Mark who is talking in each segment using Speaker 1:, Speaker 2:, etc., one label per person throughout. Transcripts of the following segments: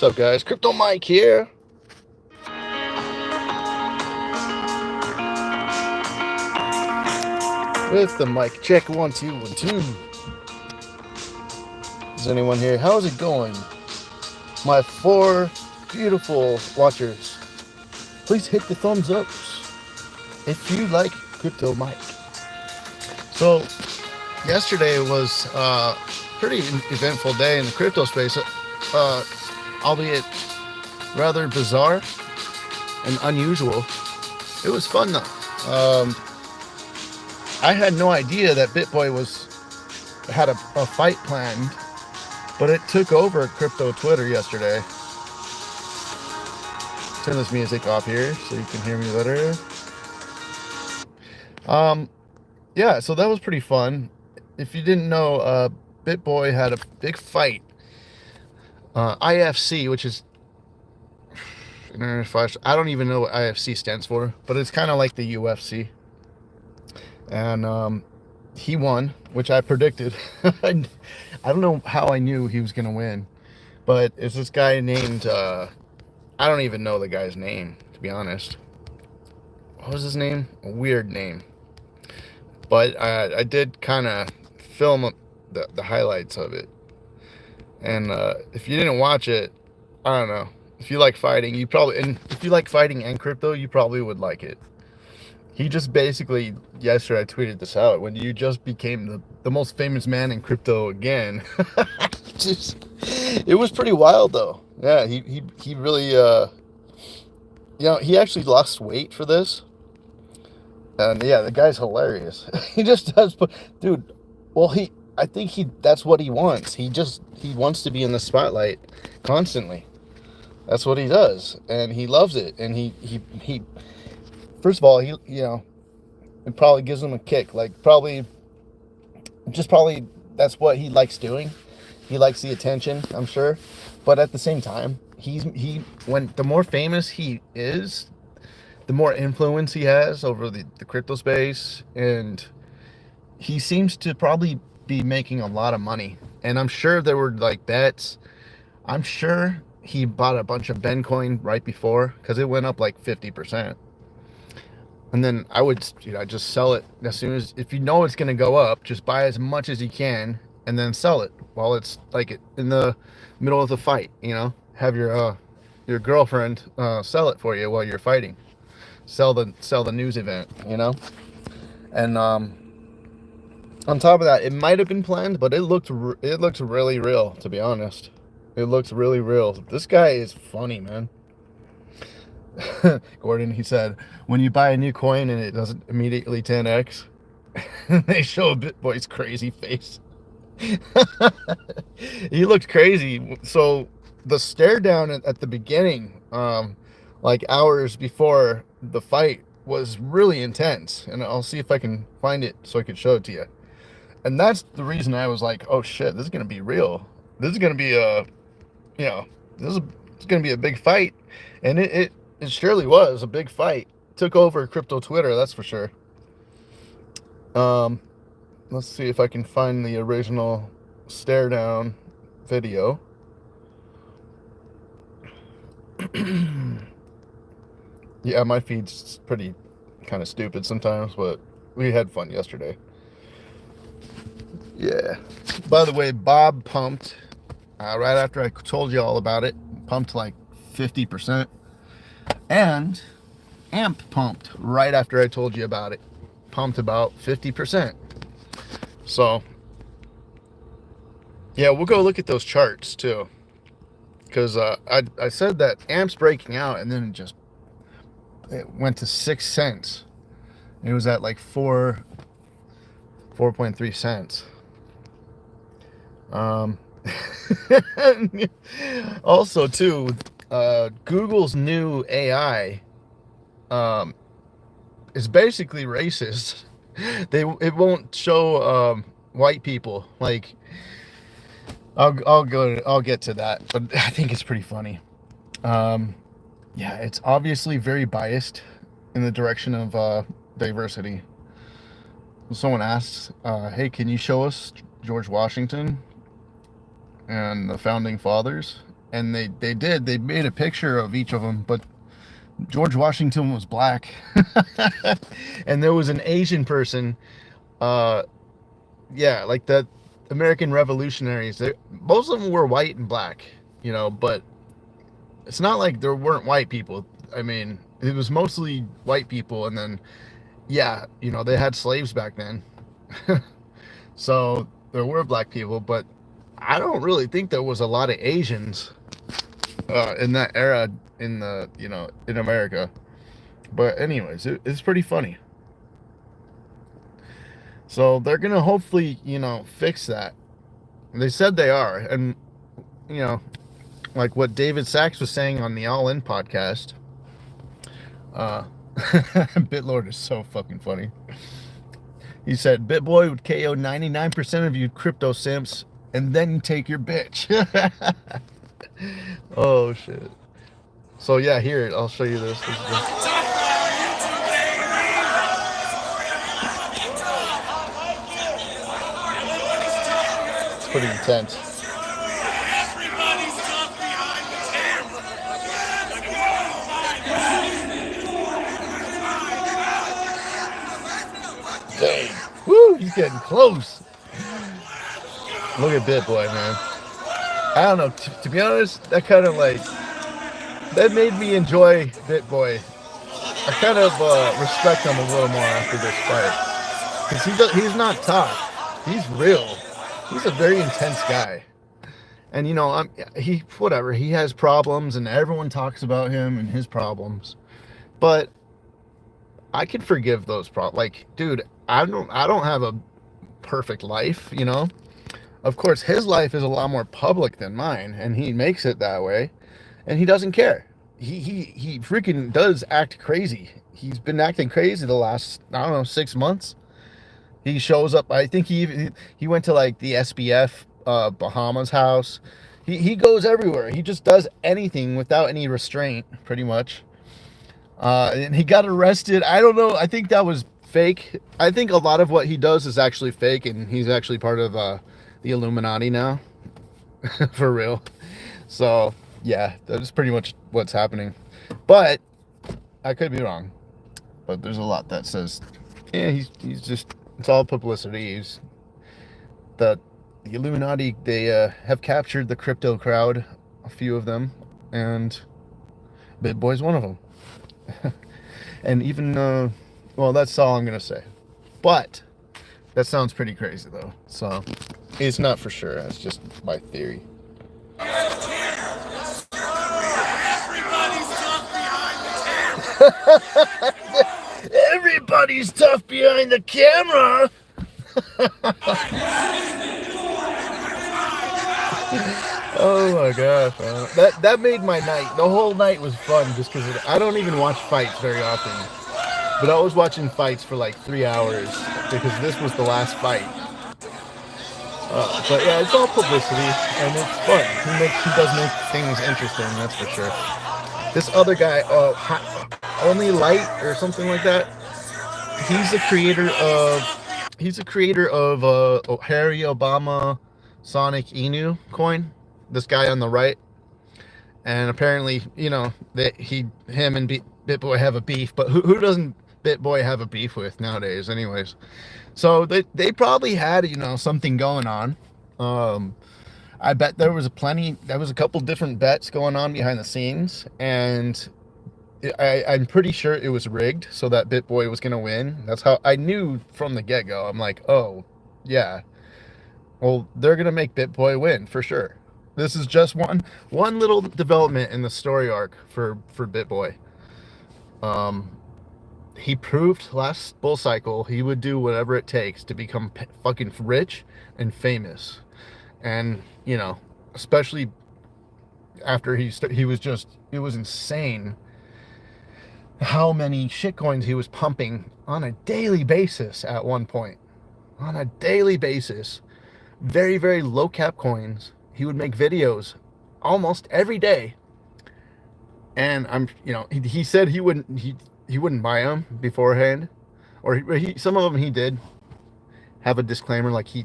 Speaker 1: What's up, guys? Crypto Mike here. With the mic check 1 2 1 2. Is anyone here? How is it going? My 4 beautiful watchers. Please hit the thumbs up if you like Crypto Mike. So, yesterday was a pretty eventful day in the crypto space, albeit rather bizarre and unusual. It was fun though. I had no idea that Bitboy had a fight planned, but it took over crypto Twitter yesterday. Turn this music off here so you can hear me better. Yeah, so that was pretty fun. If you didn't know, Bitboy had a big fight. IFC, which is I don't even know what IFC stands for, but it's kind of like the U.S.C. And he won, which I predicted. I don't know how I knew he was going to win, but it's this guy named, I don't even know the guy's name, to be honest. What was his name? A weird name. But I did kind of film the highlights of it. And if you didn't watch it, I don't know. If you like fighting, if you like fighting and crypto, you probably would like it. He just basically, yesterday I tweeted this out, when you just became the most famous man in crypto again. It was pretty wild though. Yeah, he really, he actually lost weight for this. And yeah, the guy's hilarious. He just does, dude, well, I think that's what he wants. He wants to be in the spotlight constantly. That's what he does. And he loves it. And he first of all, it probably gives him a kick. Like, probably that's what he likes doing. He likes the attention, I'm sure. But at the same time, when the more famous he is, the more influence he has over the crypto space, and he seems to probably be making a lot of money. And I'm sure there were like bets. I'm sure he bought a bunch of Bitcoin right before, because it went up like 50%. And then I just sell it as soon as, if you know it's going to go up, just buy as much as you can and then sell it while it's like in the middle of the fight, have your girlfriend sell it for you while you're fighting. Sell the news event, And on top of that, it might have been planned, but it looked really real, to be honest. It looks really real. This guy is funny, man. Gordon, he said, when you buy a new coin and it doesn't immediately 10x, they show a Bitboy's crazy face. He looked crazy. So the stare down at the beginning, like hours before the fight, was really intense. And I'll see if I can find it so I can show it to you. And that's the reason I was like, oh shit, this is going to be real. This is going to be this is going to be a big fight. And it surely was a big fight. Took over crypto Twitter, that's for sure. Let's see if I can find the original stare down video. Yeah, my feed's pretty kind of stupid sometimes, but we had fun yesterday. Yeah. By the way, Bob pumped right after I told you all about it. Pumped like 50%. And AMP pumped right after I told you about it. Pumped about 50%. So, yeah, we'll go look at those charts too. Because I said that AMP's breaking out, and then it went to 6 cents. It was at like 4.3 cents. Also too, Google's new AI is basically racist. It won't show white people. Like, I'll get to that, but I think it's pretty funny. Yeah, it's obviously very biased in the direction of diversity. Someone asked, hey, can you show us George Washington and the founding fathers? and they made a picture of each of them, but George Washington was black, and there was an Asian person. Yeah, like the American revolutionaries. Most of them were white and black, but it's not like there weren't white people. I mean, it was mostly white people, and then yeah, they had slaves back then. So there were black people, but I don't really think there was a lot of Asians in that era in America. But anyways, it's pretty funny. So they're gonna hopefully fix that. They said they are, and like what David Sachs was saying on the All In podcast. Bitlord is so fucking funny. He said Bitboy would KO 99% of you crypto simps and then take your bitch. Oh shit. So yeah, here, I'll show you this. It's pretty intense. Dang. Woo, he's getting close. Look at Bitboy, man. I don't know, to be honest, that made me enjoy Bitboy. I kind of respect him a little more after this fight. Because he's not tough. He's real. He's a very intense guy. And he has problems and everyone talks about him and his problems. But I can forgive those problems. Like, dude, I don't have a perfect life, Of course, his life is a lot more public than mine, and he makes it that way, and he doesn't care. He freaking does act crazy. He's been acting crazy the last, I don't know, 6 months. He shows up. I think he went to like the SBF Bahamas house. He goes everywhere. He just does anything without any restraint, pretty much. And he got arrested. I don't know. I think that was fake. I think a lot of what he does is actually fake, and he's actually part of the Illuminati now. For real. So yeah, that's pretty much what's happening. But I could be wrong. But there's a lot that says, yeah, he's just, it's all publicity. The Illuminati, they have captured the crypto crowd, a few of them, and Bitboy's one of them. And even well, that's all I'm gonna say. But that sounds pretty crazy though, so it's not for sure. That's just my theory. Everybody's tough behind the camera. Oh my gosh, man. That made my night. The whole night was fun just because I don't even watch fights very often. But I was watching fights for like 3 hours because this was the last fight. But yeah, it's all publicity and it's fun. He does make things interesting, that's for sure. This other guy, Only Light or something like that. He's the creator of Harry Obama Sonic Inu coin. This guy on the right, and apparently, that him and Bitboy have a beef. But who doesn't Bitboy have a beef with nowadays, anyways? So they probably had something going on. I bet there was a couple different bets going on behind the scenes, and I'm pretty sure it was rigged so that Bitboy was gonna win. That's how I knew from the get-go. I'm like, oh yeah, well, they're gonna make Bitboy win for sure. This is just one little development in the story arc for Bitboy. He proved last bull cycle he would do whatever it takes to become fucking rich and famous, and especially after it was insane how many shitcoins he was pumping on a daily basis at one point. On a daily basis. Very, very low cap coins. He would make videos almost every day. And he said he wouldn't buy them beforehand. Or some of them he did. have a disclaimer like he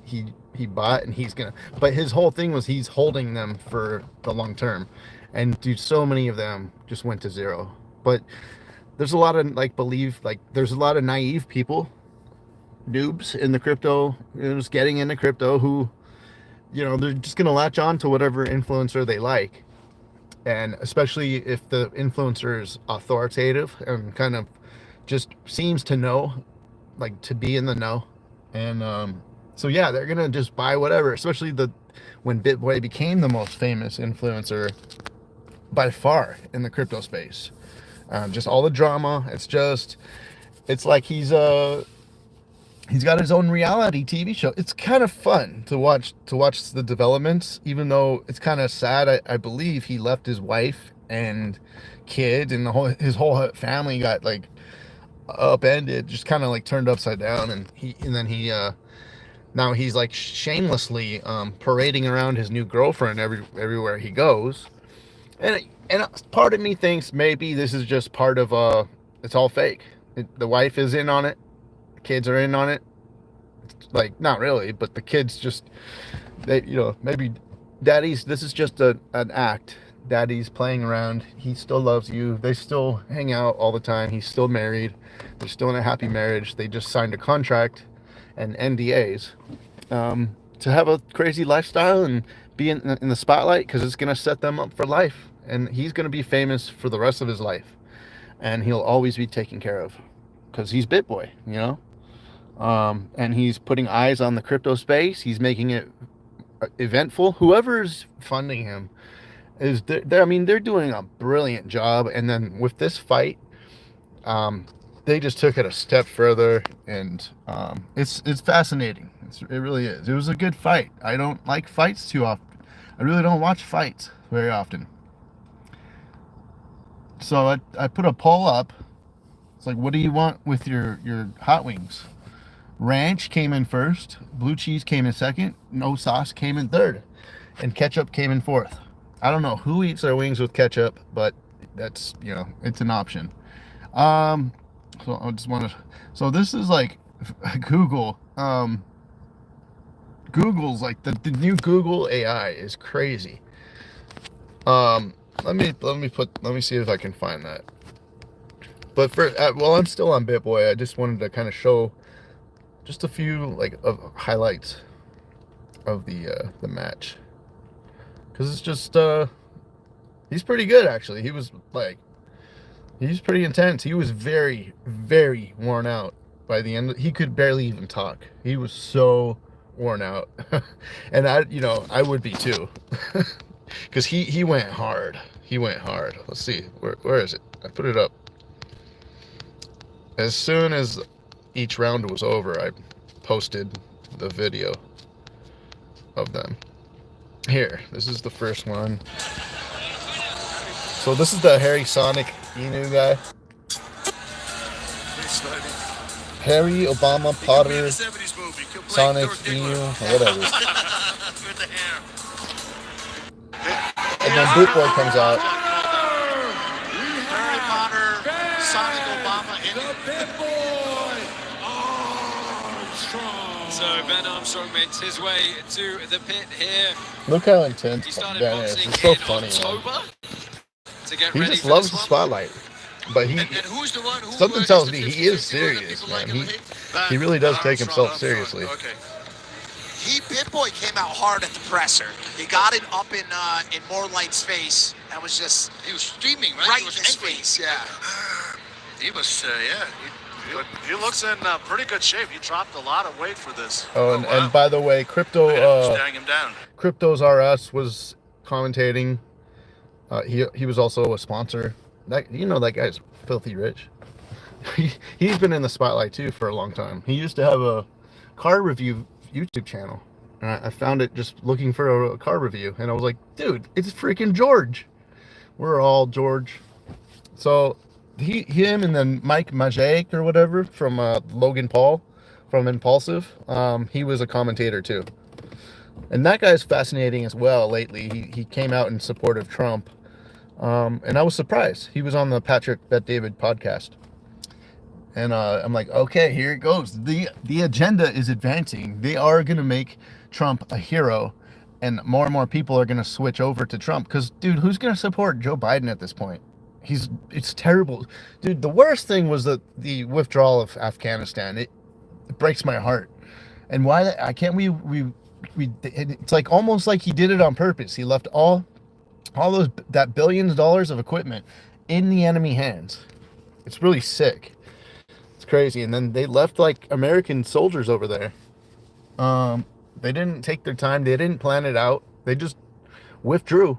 Speaker 1: bought and he's gonna, but his whole thing was he's holding them for the long term. And dude, so many of them just went to zero. But there's a lot of there's a lot of naive people, noobs in the crypto, just getting into crypto, who, they're just gonna latch on to whatever influencer they like. And especially if the influencer is authoritative and kind of just seems to know, like to be in the know. And so yeah, they're gonna just buy whatever, especially when Bitboy became the most famous influencer by far in the crypto space. Just all the drama. It's like he's got his own reality TV show. It's kind of fun to watch the developments, even though it's kind of sad. I believe he left his wife and kids, and his whole family got like upended, just kind of like turned upside down. And he now he's like shamelessly parading around his new girlfriend everywhere he goes. And part of me thinks maybe this is just part of it's all fake. The wife is in on it, the kids are in on it. Like, not really, but the kids just, maybe this is just an act. Daddy's playing around. He still loves you. They still hang out all the time. He's still married. They're still in a happy marriage. They just signed a contract and NDAs to have a crazy lifestyle and be in the spotlight, because it's going to set them up for life. And he's going to be famous for the rest of his life. And he'll always be taken care of because he's Bitboy, and he's putting eyes on the crypto space. He's making it eventful. Whoever's funding him they're doing a brilliant job. And then with this fight, they just took it a step further, and it's fascinating. It really is. It was a good fight. I don't like fights too often. I really don't watch fights very often. So I put a poll up. It's like, what do you want with your hot wings? Ranch came in first, blue cheese came in second, no sauce came in third, and ketchup came in fourth. I don't know who eats their wings with ketchup, but that's, it's an option. So I just want to, so this is like Google. Google's like the new Google AI is crazy. Let me see if I can find that. But while I'm still on Bitboy, I just wanted to kind of show just a few of highlights of the match, because it's just he's pretty good actually. He's pretty intense. He was very, very worn out by the end. He could barely even talk. He was so worn out, and I would be too, because he went hard. He went hard. Let's see, where is it? I put it up. As soon as each round was over, I posted the video of them. Here, this is the first one. So this is the Harry Sonic Inu guy. Harry, Obama, Potter, Sonic, Inu, or whatever. And then Bitboy comes out.
Speaker 2: Harry Potter, Sonic, Obama, and Bitboy.
Speaker 3: So Ben Armstrong makes his way to the pit here.
Speaker 1: Look how intense Ben is. It's so funny. He just loves the spotlight. But something tells me he is serious, man. He really does take himself seriously.
Speaker 2: Okay. Bitboy came out hard at the presser. He got it up in Morelight's face. That was just,
Speaker 4: he was streaming,
Speaker 2: right
Speaker 4: in
Speaker 2: his face. Yeah.
Speaker 4: He was, he looks in pretty good shape. He dropped a lot of weight for this.
Speaker 1: Oh, and by the way,
Speaker 4: staring him down.
Speaker 1: Cryptos RS was commentating. He was also a sponsor. That guy's filthy rich. He's been in the spotlight too for a long time. He used to have a car review YouTube channel, and I found it just looking for a car review, and I was like, dude, it's freaking George. We're all George. So him and then Mike Majek or whatever from Logan Paul from Impulsive, he was a commentator too, and that guy's fascinating as well. Lately he came out in support of Trump, and I was surprised. He was on the Patrick Bet David podcast, And I'm like, okay, here it goes. The agenda is advancing. They are gonna make Trump a hero, and more people are gonna switch over to Trump. Because, dude, who's gonna support Joe Biden at this point? It's terrible, dude. The worst thing was the withdrawal of Afghanistan. It breaks my heart. And why I can't we it's like almost like he did it on purpose. He left all that billions of dollars of equipment in the enemy hands. It's really sick. It's crazy. And then they left like American soldiers over there. They didn't take their time. They didn't plan it out. They just withdrew.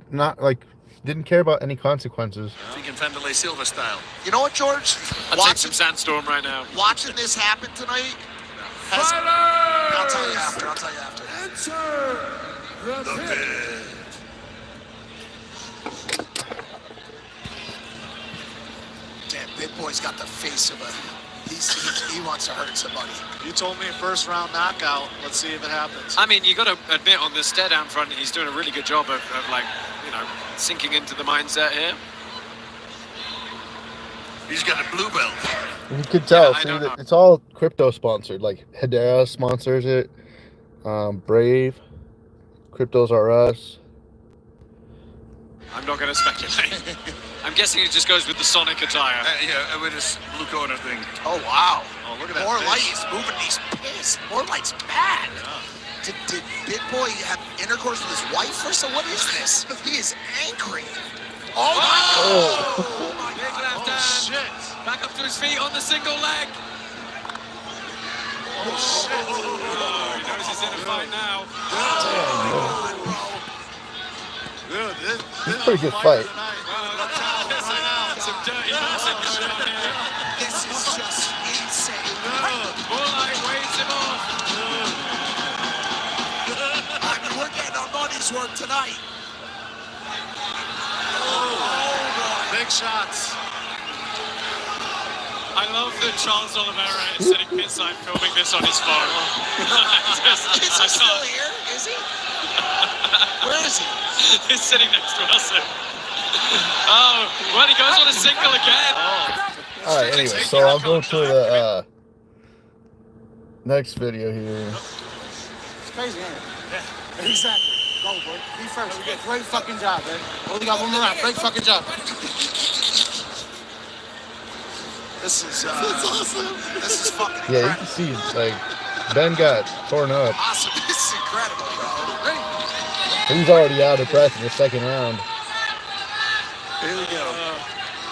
Speaker 1: Not like didn't care about any consequences.
Speaker 4: Thinking Vanderlei Silva style.
Speaker 2: You know what, George?
Speaker 3: I'll take some sandstorm right now.
Speaker 2: Watching this happen tonight. I'll tell you after.
Speaker 5: Enter the pit.
Speaker 2: Damn, Bitboy's got the face of a. He wants to hurt somebody.
Speaker 4: You told me first round knockout. Let's see if it happens.
Speaker 3: I mean, you got to admit on the stare down front, he's doing a really good job of like, you know, sinking into the mindset here.
Speaker 4: He's got a blue belt.
Speaker 1: You could tell.
Speaker 3: Yeah,
Speaker 1: See, it's all crypto sponsored. Like Hedera sponsors it. Brave. Cryptos R Us.
Speaker 3: I'm not going to speculate. I'm guessing it just goes with the Sonic attire.
Speaker 4: Yeah, with his blue corner thing.
Speaker 2: Oh, wow.
Speaker 4: Oh, look at that
Speaker 2: More
Speaker 4: fish.
Speaker 2: Light is moving. He's pissed. More Light's mad. Did Bitboy have intercourse with his wife or so? What is this? He is angry. Oh, my God. Oh, my
Speaker 3: Big
Speaker 2: God.
Speaker 3: left hand.
Speaker 4: Shit.
Speaker 3: Back up to his feet on the single leg.
Speaker 4: Oh, shit.
Speaker 3: Oh, he knows he's in a fight now.
Speaker 4: Dude, this
Speaker 1: It's a pretty good fight.
Speaker 3: Some dirty dancing going on here.
Speaker 2: This is just insane.
Speaker 3: Moonlight waves him off.
Speaker 2: I mean, we're getting our money's worth tonight.
Speaker 4: Big shots.
Speaker 3: I love that Charles Oliveira is sitting inside filming this on his phone.
Speaker 2: Is he still here? Is he? Where is he?
Speaker 3: He's sitting next to us. Oh, well, he goes on a single again.
Speaker 1: All right. Anyway, so I'll go to the next video here.
Speaker 6: It's crazy, ain't it? Yeah. Exactly. Go, boy. Be first. Great fucking job, man. Only got one more round. Great fucking job.
Speaker 2: This is awesome. This is fucking incredible.
Speaker 1: Yeah, you can see like Ben got torn up.
Speaker 2: Awesome. This is incredible, bro.
Speaker 1: He's already out of breath in the second round.
Speaker 2: Here we go.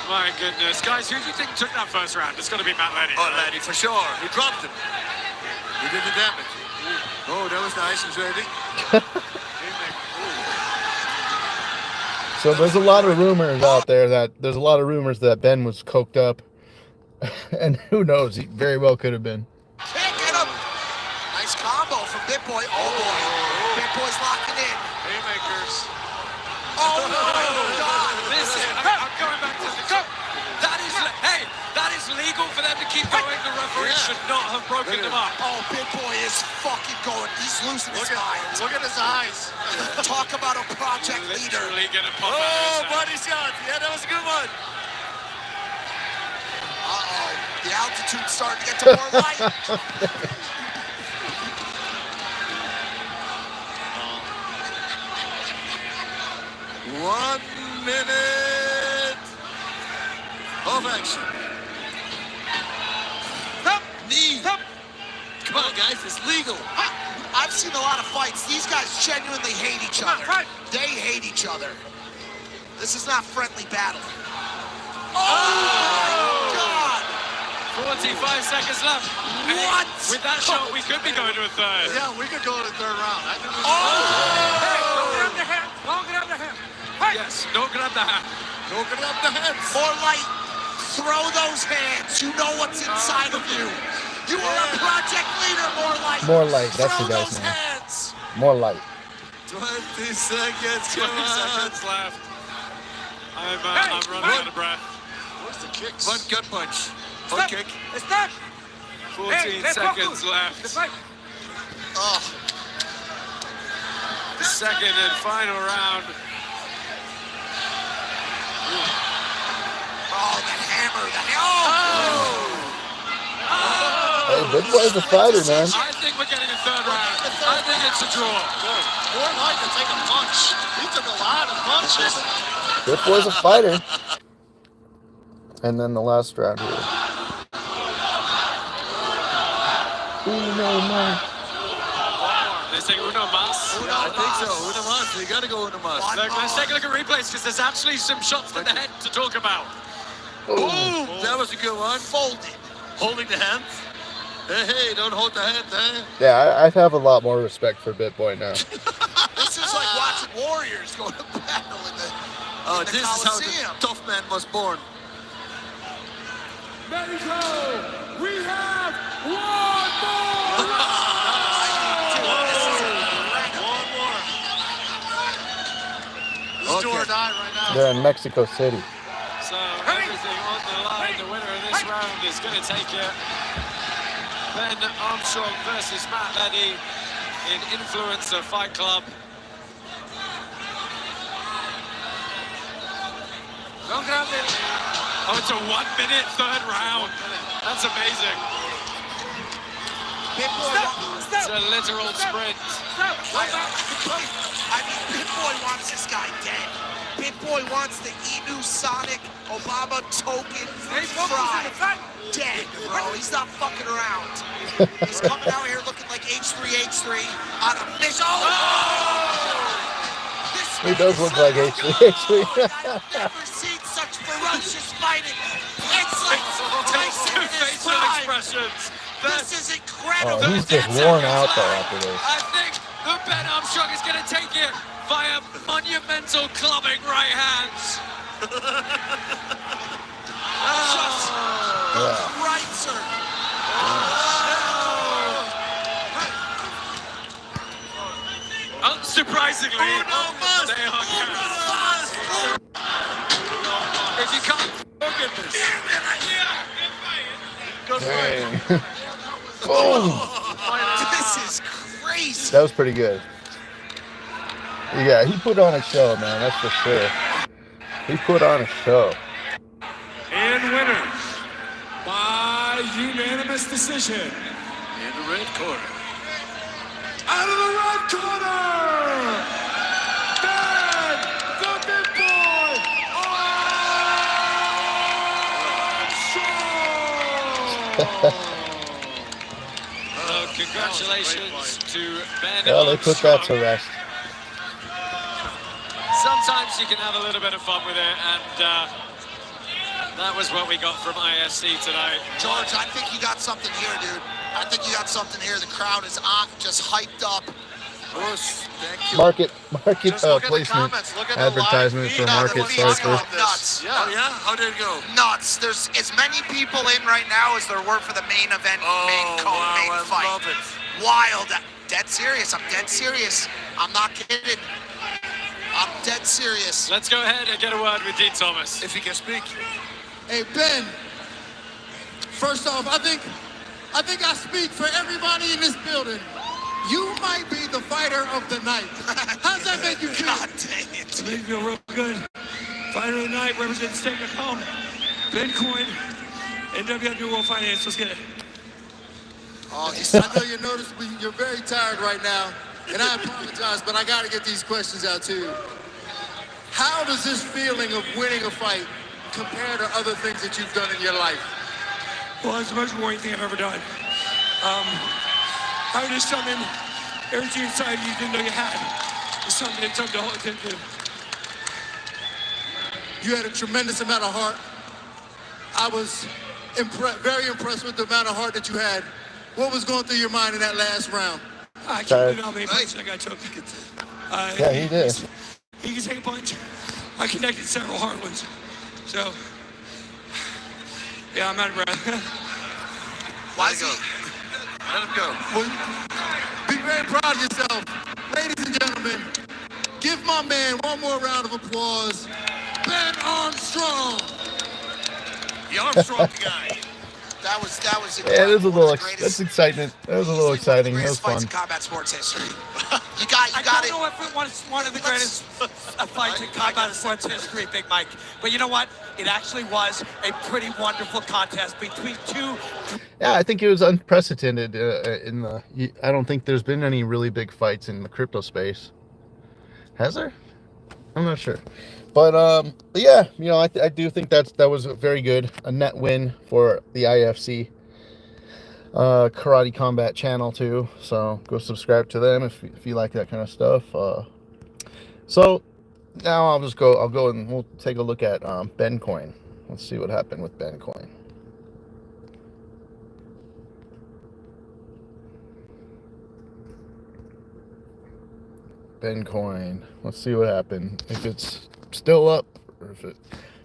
Speaker 3: My goodness. Guys, who do you think took that first round? It's got to be Matt Lenny.
Speaker 4: Oh, Laddie, for sure. He dropped him. He did the damage. Oh, that was nice and dirty.
Speaker 1: So there's a lot of rumors out there that Ben was coked up, and who knows? He very well could have been.
Speaker 2: Can't get him. Nice combo from Bitboy. Oh, boy. Bitboy's locking in.
Speaker 4: Haymakers.
Speaker 2: Oh, my God.
Speaker 3: Listen, I'm going back to the go. That is legal for them to keep going. The referee should not have broken them up.
Speaker 2: Oh, Bitboy is fucking going. He's losing his mind.
Speaker 4: Look at his eyes.
Speaker 2: Talk about a project leader.
Speaker 3: Literally gonna pop out
Speaker 4: Oh,
Speaker 3: his head.
Speaker 4: body shot. Yeah, that was a good one.
Speaker 2: Uh-oh. The altitude's starting to get to more light.
Speaker 4: 1 minute of action. Knee. Come on, guys, it's legal.
Speaker 2: I've seen a lot of fights. These guys genuinely hate each other. They hate each other. This is not friendly battle. Oh, my God.
Speaker 3: 45 seconds left.
Speaker 2: What?
Speaker 3: With that shot, we could be going to a third.
Speaker 4: Yeah, we could go to the third round. I think we should.
Speaker 6: Don't grab the hand. Don't grab the hand.
Speaker 3: Yes, don't grab the hand.
Speaker 4: Open up the heads.
Speaker 2: More light. Throw those hands. You know what's inside of you. You are a project leader, More Light.
Speaker 1: More Light, that's
Speaker 2: Throw
Speaker 1: the guy's
Speaker 2: those
Speaker 1: name.
Speaker 2: hands.
Speaker 1: More light.
Speaker 4: 20 seconds.
Speaker 3: 20
Speaker 4: Come on.
Speaker 3: seconds left. I'm running out of breath.
Speaker 4: What's the kicks? One gut punch. One kick.
Speaker 6: Stop.
Speaker 3: 14 seconds left.
Speaker 2: Oh,
Speaker 3: The second and final round.
Speaker 2: oh, that hammer
Speaker 1: Hey, Bitboy's a fighter, man.
Speaker 3: I think we're getting a third round. I think it's a draw.
Speaker 4: More like to take a punch. He took a lot of punches.
Speaker 1: Bitboy's a fighter. And then the last round here. Uno mas.
Speaker 3: They say uno mas.
Speaker 4: I think so. Uno mas. You got to go uno mas.
Speaker 3: Look, let's take a look at replays because there's actually some shots to the head to talk about.
Speaker 4: Boom! That was a good one.
Speaker 2: Folded.
Speaker 4: Holding the hands. Hey, don't hold the hand, eh?
Speaker 1: Yeah, I have a lot more respect for Bitboy now.
Speaker 2: This is like watching warriors go to battle in the
Speaker 4: This is how the
Speaker 2: Coliseum.
Speaker 4: tough man was born.
Speaker 5: Mexico, we have one more
Speaker 4: This is do or die right now.
Speaker 1: They're in Mexico City.
Speaker 3: So everything on the line. The winner of this round is going to take it. Ben Armstrong versus Matt Leddy in Influencer Fight Club. Oh, it's a 1 minute third round. That's amazing. It's a literal sprint.
Speaker 2: I mean, Bitboy wants this guy dead. Bitboy wants the Inu Sonic Obama token fried. Dead, bro. He's not fucking around. He's coming out here looking like H3H3 on a mission. Oh!
Speaker 1: He does look like H3.
Speaker 2: I've never seen such ferocious fighting. It's like Tyson in his
Speaker 3: Facial
Speaker 2: prime.
Speaker 3: expressions.
Speaker 2: This is incredible.
Speaker 1: Oh, he's just worn out though after this.
Speaker 3: I think that Ben Armstrong is going to take it via monumental clubbing right hands.
Speaker 2: Just right, sir.
Speaker 3: Unsurprisingly, they hung hands. If you can't look at this.
Speaker 1: Dang. Boom.
Speaker 2: This is crazy.
Speaker 1: That was pretty good. Yeah, he put on a show, man. That's for sure. He put on a show.
Speaker 5: and winner by unanimous decision.
Speaker 4: In the red corner.
Speaker 5: Out of the red corner, Ben the Bitboy Armstrong.
Speaker 3: Well, congratulations to Ben
Speaker 1: Well, they put that to
Speaker 3: Armstrong.
Speaker 1: rest.
Speaker 3: Sometimes you can have a little bit of fun with it, and that was what we got from ISC tonight.
Speaker 2: George, I think you got something here, dude. I think you got something here. The crowd is on, just hyped up.
Speaker 4: Thank you.
Speaker 1: Market
Speaker 4: Just look at the
Speaker 1: placement,
Speaker 4: comments. Look at the live
Speaker 1: advertisements
Speaker 4: feed.
Speaker 1: for
Speaker 2: No,
Speaker 1: market
Speaker 2: the feed's
Speaker 1: sources.
Speaker 2: going nuts.
Speaker 4: Yeah. Oh, yeah? How did it go?
Speaker 2: Nuts. There's as many people in right now as there were for the main event, main
Speaker 4: I
Speaker 2: fight.
Speaker 4: love it.
Speaker 2: Wild. Dead serious. I'm dead serious. I'm not kidding. I'm dead serious.
Speaker 3: Let's go ahead and get a word with Dean Thomas.
Speaker 4: If he can speak.
Speaker 6: Hey, Ben, first off, I think I speak for everybody in this building. You might be the fighter of the night. How's that make you feel?
Speaker 2: God dang it.
Speaker 5: Makes me feel real good. Fighter of the night represents Take It Home, Bitcoin, and WW World Finance. Let's get it.
Speaker 6: Oh, I know you notice you're very tired right now, and I apologize, but I got to get these questions out to you. How does this feeling of winning a fight compare to other things that you've done in your life?
Speaker 5: Well, it's the most rewarding thing I've ever done. I would just summon everything inside you didn't know you had. It's something to hold attention to.
Speaker 6: You had a tremendous amount of heart. I was very impressed with the amount of heart that you had. What was going through your mind in that last round?
Speaker 5: I can't believe how many punches that guy took.
Speaker 1: Yeah, he did.
Speaker 5: He can take a punch. I connected several hard ones. So, yeah, I'm out of breath.
Speaker 2: Why is he?
Speaker 4: Let him go.
Speaker 6: Well, be very proud of yourself. Ladies and gentlemen, give my man one more round of applause. Ben Armstrong.
Speaker 4: The Armstrong guy.
Speaker 2: That was incredible.
Speaker 1: Yeah, it is a
Speaker 2: One of
Speaker 1: little.
Speaker 2: the greatest-
Speaker 1: That's excitement. That was a little
Speaker 2: easily one of the
Speaker 1: exciting. That
Speaker 2: greatest
Speaker 1: was
Speaker 2: fights
Speaker 1: fun.
Speaker 2: in combat sports history. You
Speaker 5: I
Speaker 2: got
Speaker 5: don't
Speaker 2: it.
Speaker 5: know if it was one of the greatest fights in combat sports history, Big Mike. But you know what? It actually was a pretty wonderful contest between two.
Speaker 1: Yeah, I think it was unprecedented in the. I don't think there's been any really big fights in the crypto space. Has there? I'm not sure. But yeah, you know, I do think that was very good. A net win for the IFC Karate Combat channel too. So go subscribe to them if you like that kind of stuff. So now I'll go and we'll take a look at Bitcoin. Let's see what happened with Bitcoin. Bitcoin. Let's see what happened. If it's still up, or if it.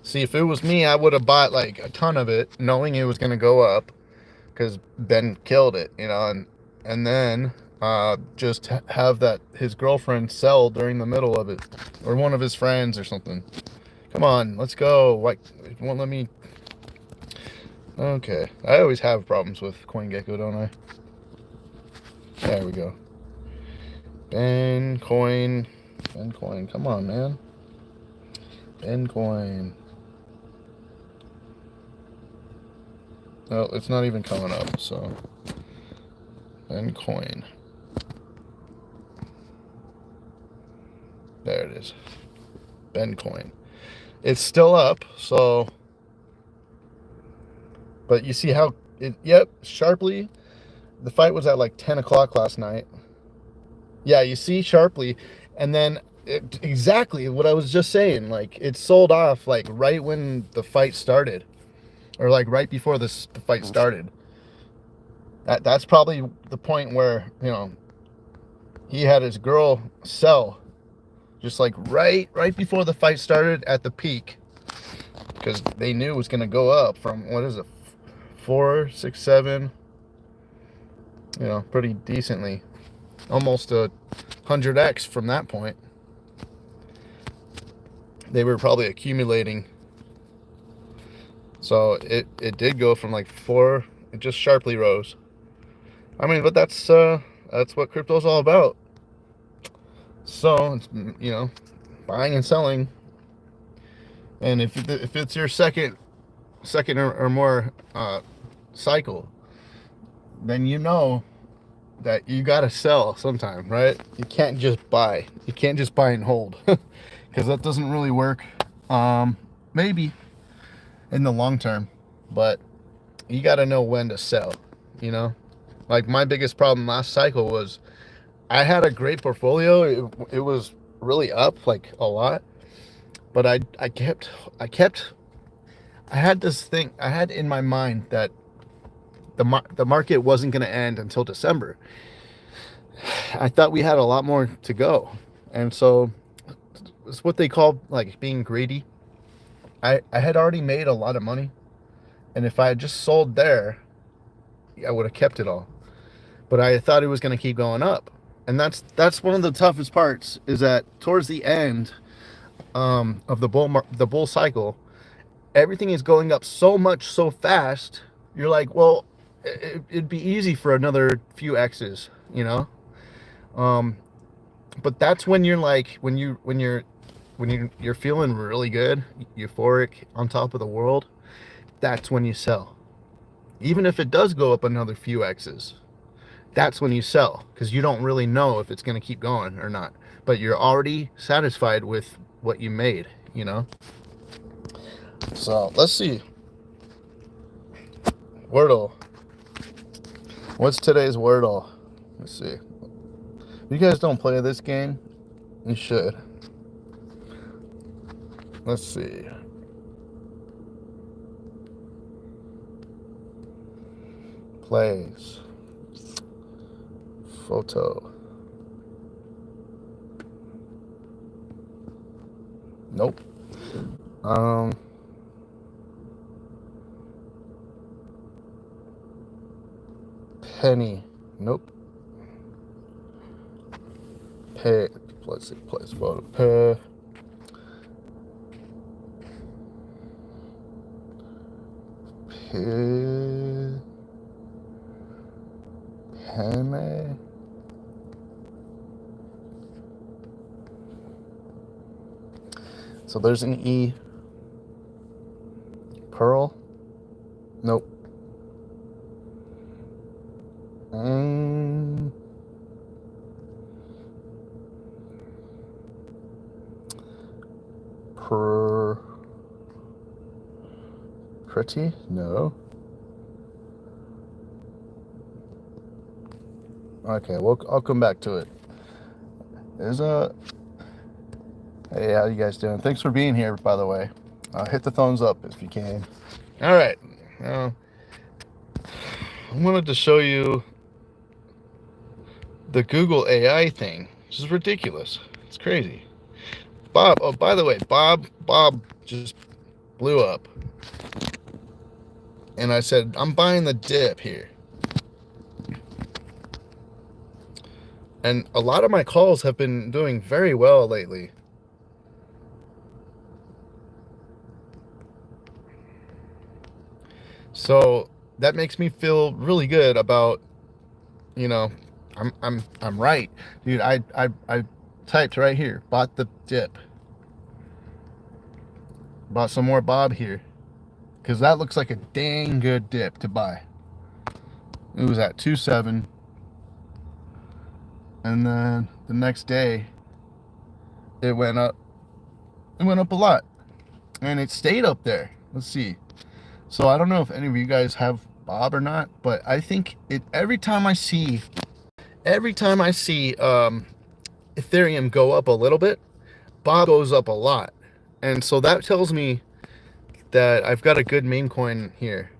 Speaker 1: See, if it was me, I would have bought like a ton of it, knowing it was going to go up, because Ben killed it, you know, and then just have that his girlfriend sell during the middle of it, or one of his friends or something. Come on, let's go. Like, it won't let me. Okay, I always have problems with CoinGecko, don't I? There we go. Bitcoin, come on, man. Bitcoin. No, it's not even coming up, so. Bitcoin. There it is. Bitcoin. It's still up, so. But you see how it, yep, sharply. The fight was at like 10 o'clock last night. Yeah, you see sharply, and then exactly what I was just saying. Like, it sold off like right when the fight started, or like right before the fight started. That's probably the point where, you know, he had his girl sell, just like right before the fight started at the peak, because they knew it was gonna go up from, what is it, 4, 6, 7. You know, pretty decently. Almost a 100x from that point. They were probably accumulating. So it did go from like 4, it just sharply rose. I mean, but that's what crypto's all about. So it's, you know, buying and selling. And if it's your second or more cycle, then you know that you gotta sell sometime, right? You can't just buy. You can't just buy and hold, because that doesn't really work. Maybe in the long term, but you gotta know when to sell. You know, like my biggest problem last cycle was I had a great portfolio. It was really up like a lot, but I had this thing I had in my mind that the market wasn't going to end until December. I thought we had a lot more to go, and so it's what they call like being greedy. I had already made a lot of money, and if I had just sold there, I would have kept it all. But I thought it was going to keep going up, and that's one of the toughest parts, is that towards the end of the bull cycle, everything is going up so much so fast. You're like, well, it'd be easy for another few X's, you know. But that's when you're like, when you're feeling really good, euphoric, on top of the world. That's when you sell. Even if it does go up another few X's, that's when you sell, because you don't really know if it's going to keep going or not. But you're already satisfied with what you made, you know. So let's see. Wordle. What's today's Wordle? Let's see. If you guys don't play this game, you should. Let's see. Plays. Photo. Nope. Penny. Nope. Pay. Let's see. Place photo. Pay. Pay. Heme. So there's an E. Pearl. Nope. Pretty? No. Okay, well, I'll come back to it. There's a... Hey, how you guys doing? Thanks for being here, by the way. Hit the thumbs up if you can. All right. Now, I wanted to show you the Google AI thing. This is ridiculous. It's crazy. Bob, oh, by the way, Bob just blew up. And I said, I'm buying the dip here. And a lot of my calls have been doing very well lately. So that makes me feel really good about, you know, I'm right. Dude, I typed right here, bought the dip. Bought some more Bob here. Because that looks like a dang good dip to buy. It was at 2.7. And then the next day, it went up. It went up a lot. And it stayed up there. Let's see. So I don't know if any of you guys have Bob or not, but I think every time I see Ethereum go up a little bit, Bob goes up a lot. And so that tells me that I've got a good meme coin here.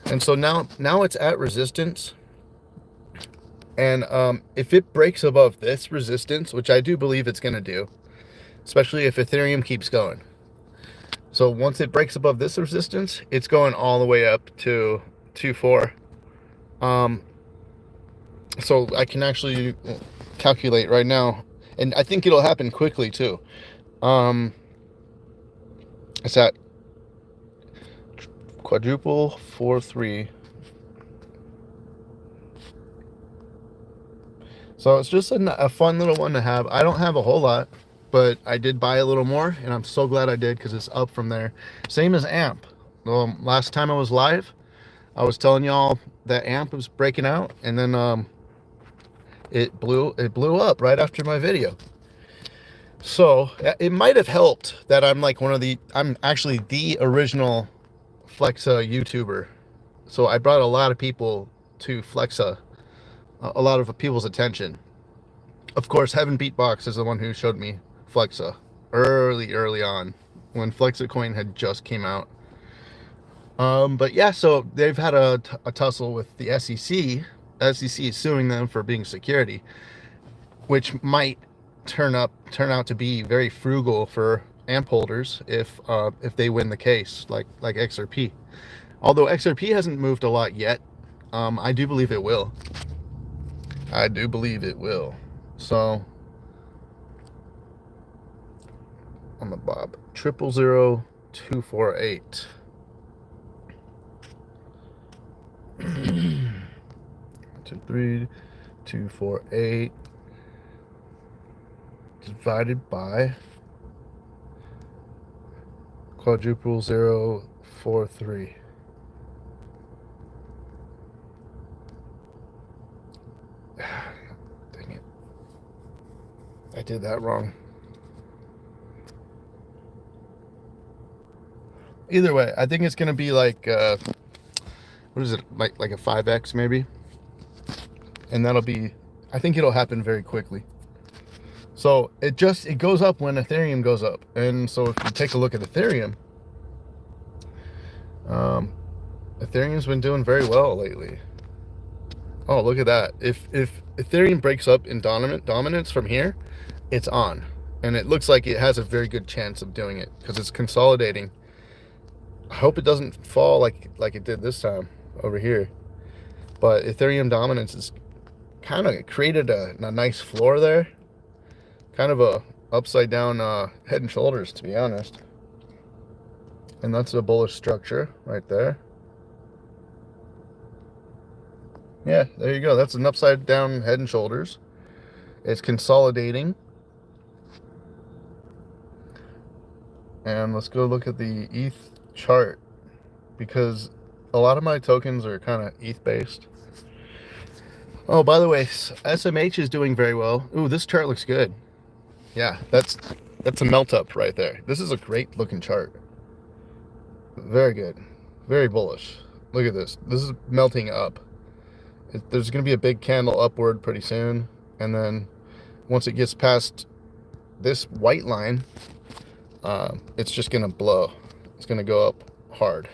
Speaker 1: And so now it's at resistance. And if it breaks above this resistance, which I do believe it's going to do, especially if Ethereum keeps going. So once it breaks above this resistance, it's going all the way up to 2.4. So I can actually calculate right now, and I think it'll happen quickly too. It's at quadruple 4.3. So it's just a fun little one to have. I don't have a whole lot, but I did buy a little more, and I'm so glad I did because it's up from there. Same as AMP. Last time I was live, I was telling y'all that AMP was breaking out, and then it blew up right after my video. So it might have helped that I'm like I'm actually the original Flexa YouTuber. So I brought a lot of people to Flexa. A lot of people's attention. Of course, Heaven Beatbox is the one who showed me Flexa early on when Flexa coin had just came out. But yeah, so they've had a tussle with the SEC. SEC is suing them for being security, which might turn out to be very frugal for AMP holders if they win the case, like XRP. Although XRP hasn't moved a lot yet, I do believe it will. I do believe it will. So on the Bob, 000248. 23248 divided by quadruple 043. Dang it. I did that wrong. Either way, I think it's going to be like, what is it, like a 5x maybe? And that'll be, I think it'll happen very quickly. So it goes up when Ethereum goes up. And so if you take a look at Ethereum, Ethereum's been doing very well lately. Oh, look at that. If Ethereum breaks up in dominance from here, it's on. And it looks like it has a very good chance of doing it because it's consolidating. I hope it doesn't fall like it did this time over here. But Ethereum dominance is kind of created a nice floor there. Kind of a upside down head and shoulders, to be honest. And that's a bullish structure right there. Yeah, there you go. That's an upside down head and shoulders. It's consolidating. And let's go look at the ETH chart, because a lot of my tokens are kind of ETH based. Oh, by the way, SMH is doing very well. Ooh, this chart looks good. Yeah, that's a melt up right there. This is a great looking chart. Very good. Very bullish. Look at this. This is melting up. There's going to be a big candle upward pretty soon. And then once it gets past this white line, it's just going to blow. It's going to go up hard.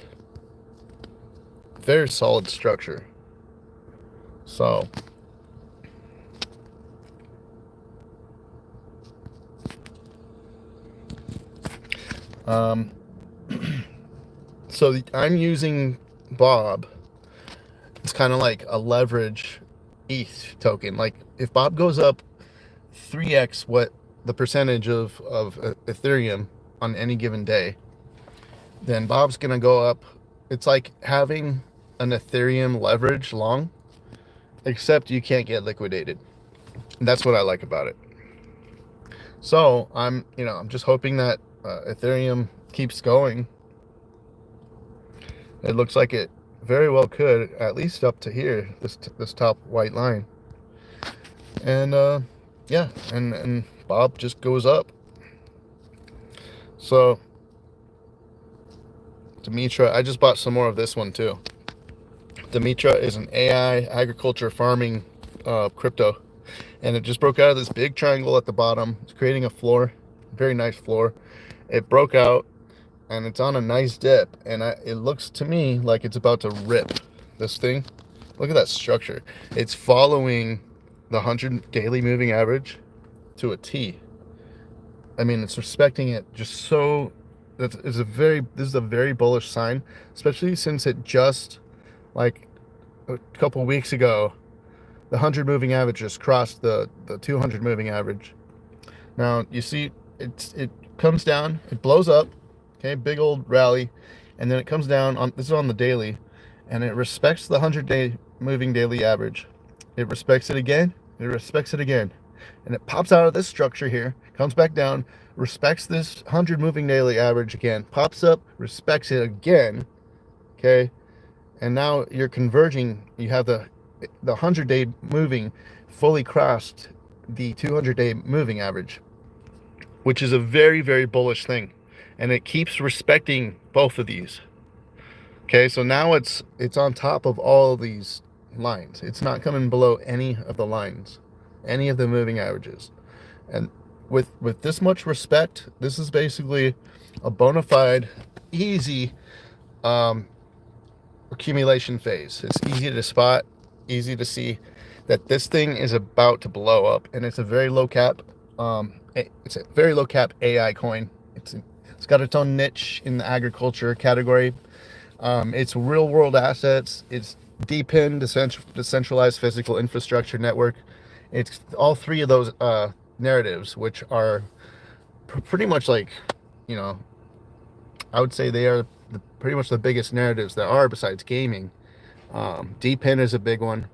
Speaker 1: Very solid structure. So so I'm using Bob. It's kind of like a leverage ETH token. Like if Bob goes up 3x what the percentage of Ethereum on any given day, then Bob's gonna go up. It's like having an Ethereum leverage long, except you can't get liquidated. And that's what I like about it. So I'm just hoping that Ethereum keeps going. It looks like it very well could, at least up to here, this top white line. And yeah, and Bob just goes up. So Demetra, I just bought some more of this one too. Demetra is an AI agriculture farming crypto, and it just broke out of this big triangle at the bottom. It's creating a floor, very nice floor. It broke out, and it's on a nice dip, and it looks to me like it's about to rip this thing. Look at that structure. It's following the 100 daily moving average to a T. I mean, it's respecting it just so. This is a very bullish sign, especially since it just, like a couple weeks ago, the 100 moving average just crossed the 200 moving average. Now you see it comes down, it blows up, okay, big old rally, and then it comes down on, this is on the daily, and it respects the 100-day moving daily average. It respects it again, it respects it again, and it pops out of this structure here, comes back down, respects this 100 moving daily average again, pops up, respects it again, okay, and now you're converging. You have the 100-day moving fully crossed the 200-day moving average, which is a very, very bullish thing, and it keeps respecting both of these. Okay, so now it's on top of all of these lines. It's not coming below any of the lines, any of the moving averages. And with this much respect, this is basically a bona fide, easy accumulation phase. It's easy to spot, easy to see that this thing is about to blow up, and it's a very low cap. It's a very low cap AI coin. It's got its own niche in the agriculture category. It's real world assets. It's DePIN, decentralized physical infrastructure network. It's all three of those narratives, which are pretty much like, I would say they are pretty much the biggest narratives there are besides gaming. DePIN is a big one.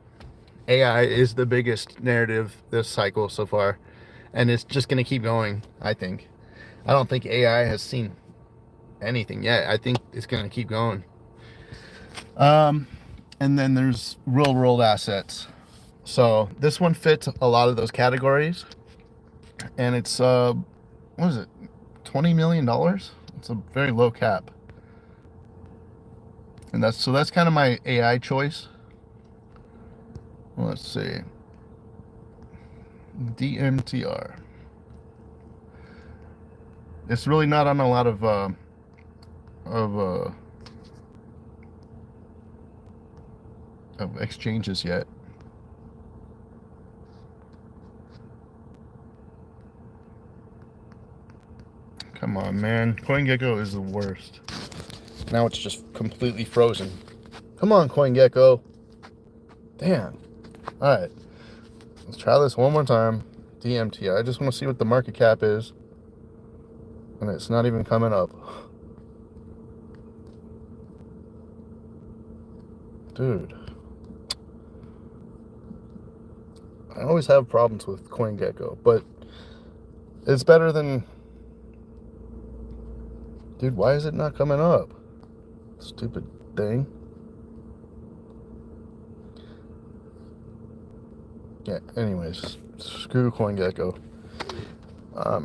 Speaker 1: AI is the biggest narrative this cycle so far, and it's just going to keep going, I think. I don't think AI has seen anything yet. I think it's going to keep going. And then there's real world assets. So this one fits a lot of those categories, and it's what is it, $20 million? It's a very low cap, and that's kind of my AI choice. Let's see, DMTR. It's really not on a lot of exchanges yet. Come on, man. CoinGecko is the worst. Now it's just completely frozen. Come on, CoinGecko. Damn. Alright. Let's try this one more time. DMT. I just want to see what the market cap is. And it's not even coming up. Dude. I always have problems with CoinGecko, but it's better than... Dude, why is it not coming up? Stupid thing. Yeah, anyways, screw CoinGecko.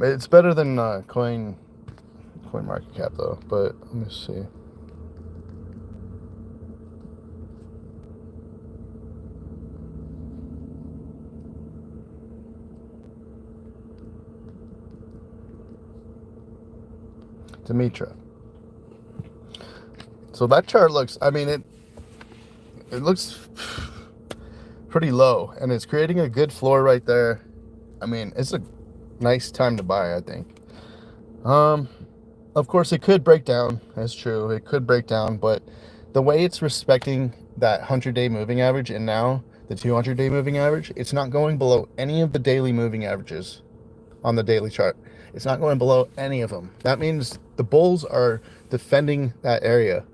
Speaker 1: It's better than CoinMarketCap though, but let me see. Dimitra. So that chart looks, I mean, it looks pretty low, and it's creating a good floor right there. I mean, it's a nice time to buy, I think. Of course, it could break down. That's true. It could break down, but the way it's respecting that 100-day moving average and now the 200-day moving average, it's not going below any of the daily moving averages on the daily chart. It's not going below any of them. That means the bulls are defending that area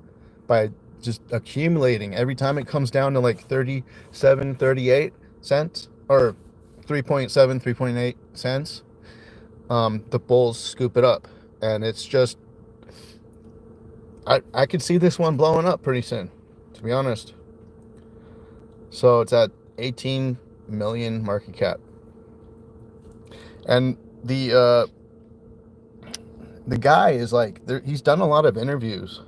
Speaker 1: by just accumulating. Every time it comes down to like 37, 38 cents or 3.7, 3.8 cents, the bulls scoop it up. And it's just, I could see this one blowing up pretty soon, to be honest. So it's at 18 million market cap. And the guy is like, he's done a lot of interviews.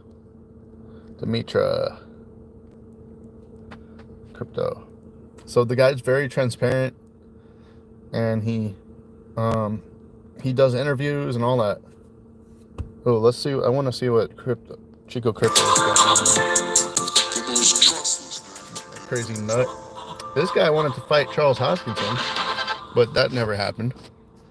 Speaker 1: Dimitra Crypto. So the guy's very transparent, and he does interviews and all that. Oh, let's see. I want to see what Chico Crypto is got. Crazy nut. This guy wanted to fight Charles Hoskinson, but that never happened.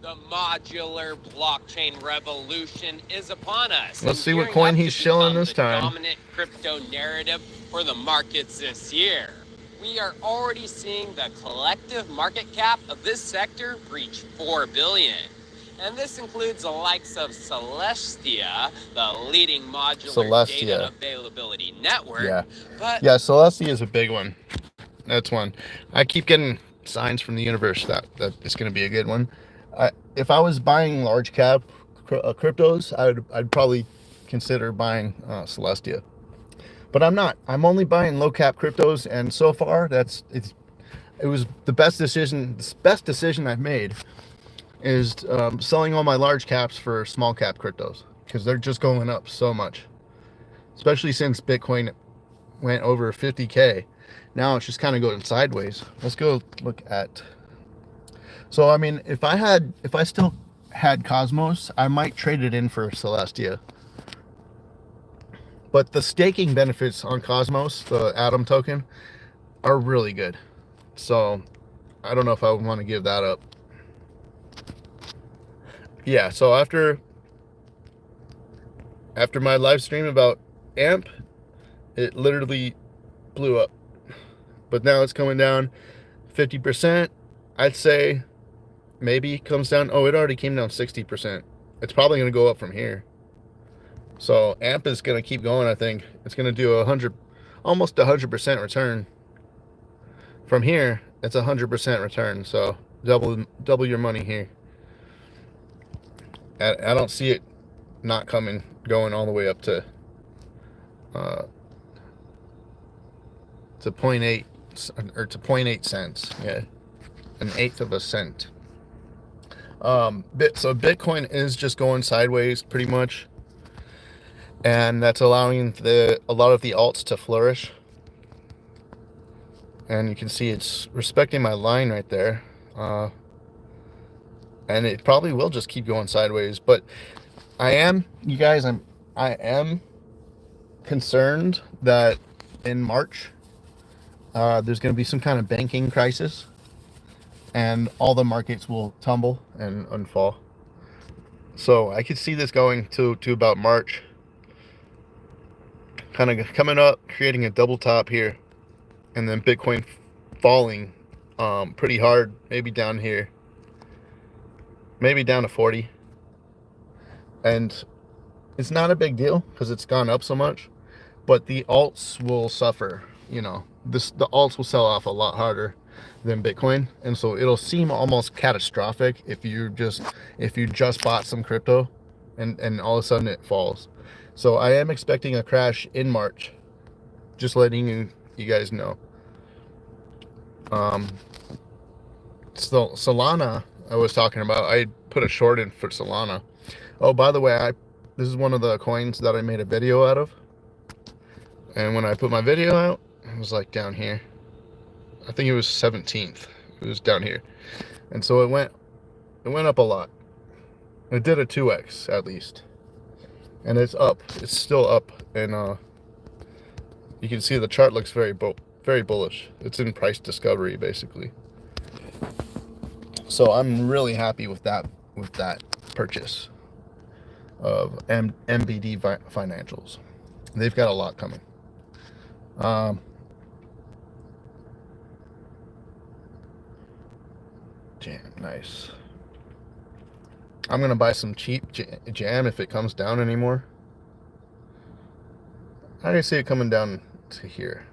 Speaker 7: The modular blockchain revolution is upon us.
Speaker 1: Let's see what coin he's shilling this time.
Speaker 7: Dominant crypto narrative for the markets this year. We are already seeing the collective market cap of this sector reach $4 billion. And this includes the likes of Celestia, the leading modular data availability network.
Speaker 1: Yeah, Celestia is a big one. That's one. I keep getting signs from the universe that it's going to be a good one. If I was buying large cap cryptos, I'd probably consider buying Celestia. But I'm not. I'm only buying low cap cryptos, and so far it was the best decision. The best decision I've made is selling all my large caps for small cap cryptos, because they're just going up so much, especially since Bitcoin went over 50K. Now it's just kind of going sideways. Let's go look at. So I mean, if I still had Cosmos, I might trade it in for Celestia. But the staking benefits on Cosmos, the Atom token, are really good. So I don't know if I would want to give that up. Yeah, so after my live stream about AMP, it literally blew up. But now it's coming down 50%. I'd say maybe comes down. Oh, it already came down 60%. It's probably going to go up from here. So AMP is going to keep going, I think. It's going to do almost 100% return. From here, it's 100% return. So double your money here. I don't see it not going all the way up to 0.8 or to 0.8 cents. Yeah, an eighth of a cent. So Bitcoin is just going sideways pretty much, and that's allowing a lot of the alts to flourish. And you can see it's respecting my line right there. And it probably will just keep going sideways. But I am concerned that in March, there's going to be some kind of banking crisis, and all the markets will tumble and fall. So I could see this going to about March, kind of coming up, creating a double top here, and then Bitcoin falling pretty hard, maybe down here. Maybe down to 40. And it's not a big deal because it's gone up so much, but the alts will suffer. You know, the alts will sell off a lot harder. than Bitcoin, and so it'll seem almost catastrophic if you just bought some crypto and all of a sudden it falls. So I am expecting a crash in March, just letting you guys know. So Solana, I was talking about, I put a short in for Solana. Oh, by the way, this is one of the coins that I made a video out of, and when I put my video out, it was like down here. I think it was 17th. It was down here, and so it went up a lot. It did a 2x at least, and it's up. It's still up, and you can see the chart looks very bullish. It's in price discovery basically. So I'm really happy with that purchase of MBD Financials. They've got a lot coming. Jam, nice. I'm gonna buy some cheap jam if it comes down anymore. I can see it coming down to here.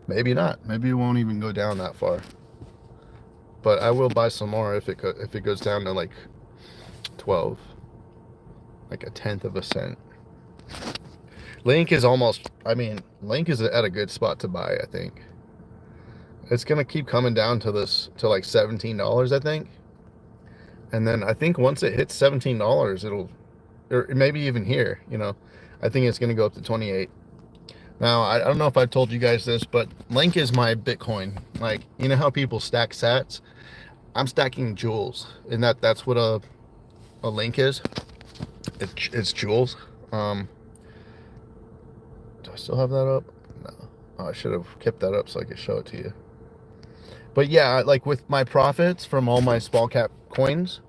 Speaker 1: Maybe not. Maybe it won't even go down that far. But I will buy some more if it goes down to like 12, like a 1/10 of a cent. Link is almost. I mean, Link is at a good spot to buy. I think it's gonna keep coming down to like $17. I think, and then I think once it hits $17, it'll, or maybe even here. You know, I think it's gonna go up to 28. Now, I don't know if I've told you guys this, but Link is my Bitcoin. Like, you know how people stack sats? I'm stacking joules, and that's what a Link is. It's joules. Do I still have that up? No. Oh, I should have kept that up so I could show it to you. But yeah, like with my profits from all my small cap coins,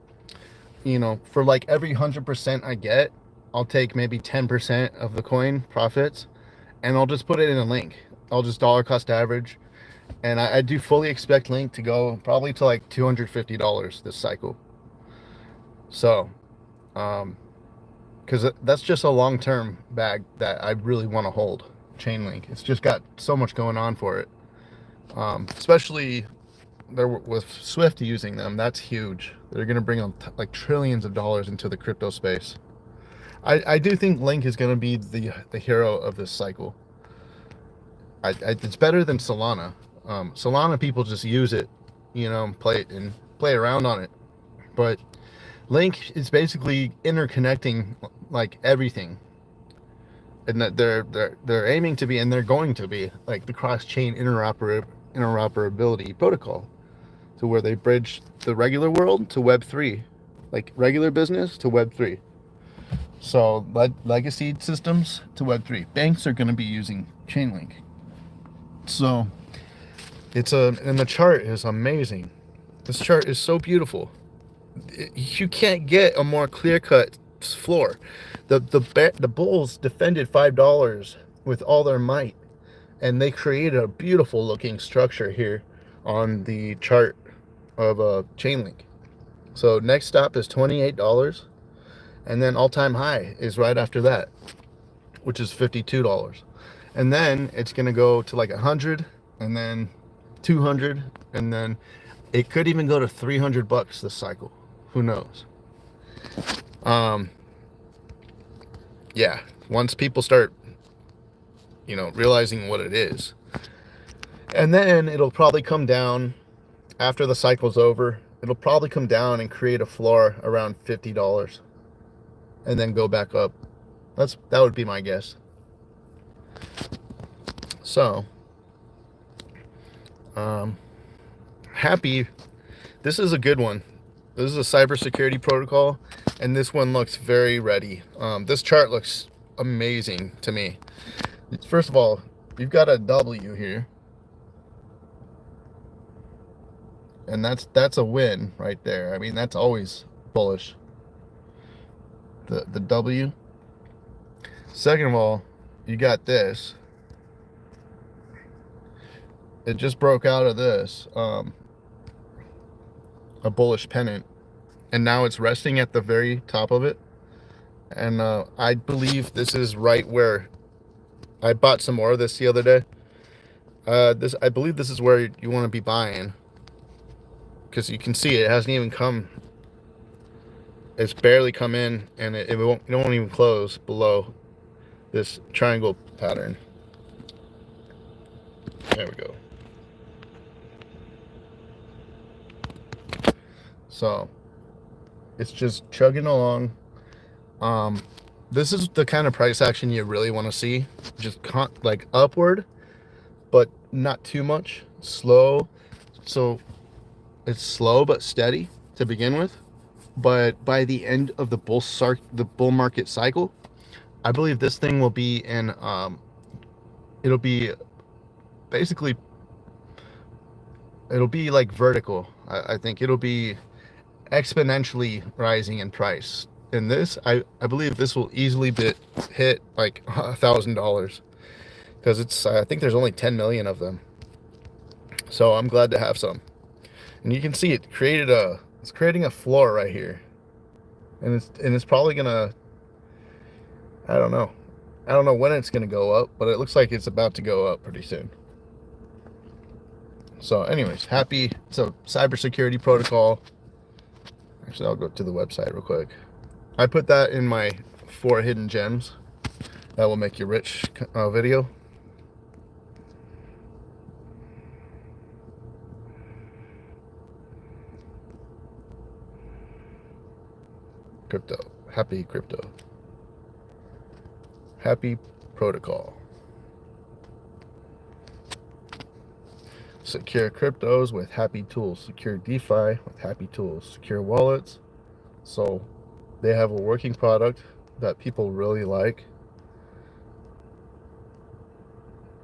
Speaker 1: you know, for like every 100% I get, I'll take maybe 10% of the coin profits, and I'll just put it in a Link. I'll just dollar cost average. And I do fully expect Link to go probably to like $250 this cycle. So, because that's just a long-term bag that I really want to hold, Chainlink. It's just got so much going on for it. Especially there with Swift using them, that's huge. They're going to bring like trillions of dollars into the crypto space. I do think Link is going to be the hero of this cycle. It's better than Solana. Solana people just use it, you know, play around on it. But Link is basically interconnecting like everything, and that they're aiming to be, and they're going to be like the cross-chain interoperability protocol, to where they bridge the regular world to Web3, like regular business to Web3. So legacy systems to Web3. Banks are going to be using Chainlink. So and the chart is amazing. This chart is so beautiful. You can't get a more clear-cut floor. The bulls defended $5 with all their might, and they created a beautiful looking structure here on the chart of Chainlink. So next stop is $28. And then all-time high is right after that, which is $52. And then it's going to go to like 100, and then 200, and then it could even go to $300 this cycle. Who knows? Yeah, once people start, you know, realizing what it is. And then it'll probably come down after the cycle's over. It'll probably come down and create a floor around $50. And then go back up. That would be my guess. So, happy. This is a good one. This is a cybersecurity protocol, and this one looks very ready. This chart looks amazing to me. First of all, you've got a W here, and that's a win right there. I mean, that's always bullish. The W. Second of all, you got this. It just broke out of this, a bullish pennant, and now it's resting at the very top of it. And I believe this is right where I bought some more of this the other day. I believe this is where you want to be buying, because you can see it hasn't even come. It's barely come in, and it won't even close below this triangle pattern. There we go. So it's just chugging along. This is the kind of price action you really want to see, just like upward, but not too much. Slow. So it's slow but steady to begin with, but by the end of the bull market cycle, I believe this thing will be in it'll be basically, it'll be like vertical. I think it'll be exponentially rising in price. And this, I believe this will easily hit like $1,000, because it's I think there's only 10 million of them. So I'm glad to have some. And you can see it's creating a floor right here, and it's probably gonna, I don't know when it's gonna go up, but it looks like it's about to go up pretty soon. So anyways, it's a cybersecurity protocol. Actually, I'll go to the website real quick. I put that in my 4 hidden gems that will make you rich video. Happy protocol. Secure cryptos with happy tools. Secure DeFi with happy tools. Secure wallets. So they have a working product that people really like.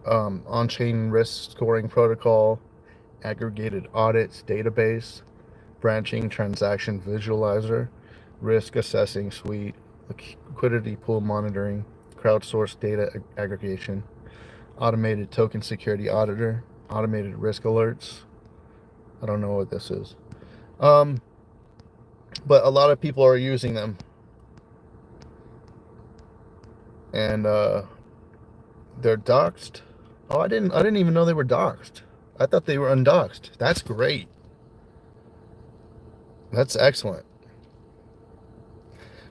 Speaker 1: On-chain risk scoring protocol, aggregated audits database, branching transaction visualizer, risk assessing suite, liquidity pool monitoring, crowdsourced data aggregation, automated token security auditor, automated risk alerts. I don't know what this is. But a lot of people are using them. And they're doxed. Oh, I didn't even know they were doxed. I thought they were undoxed. That's great. That's excellent.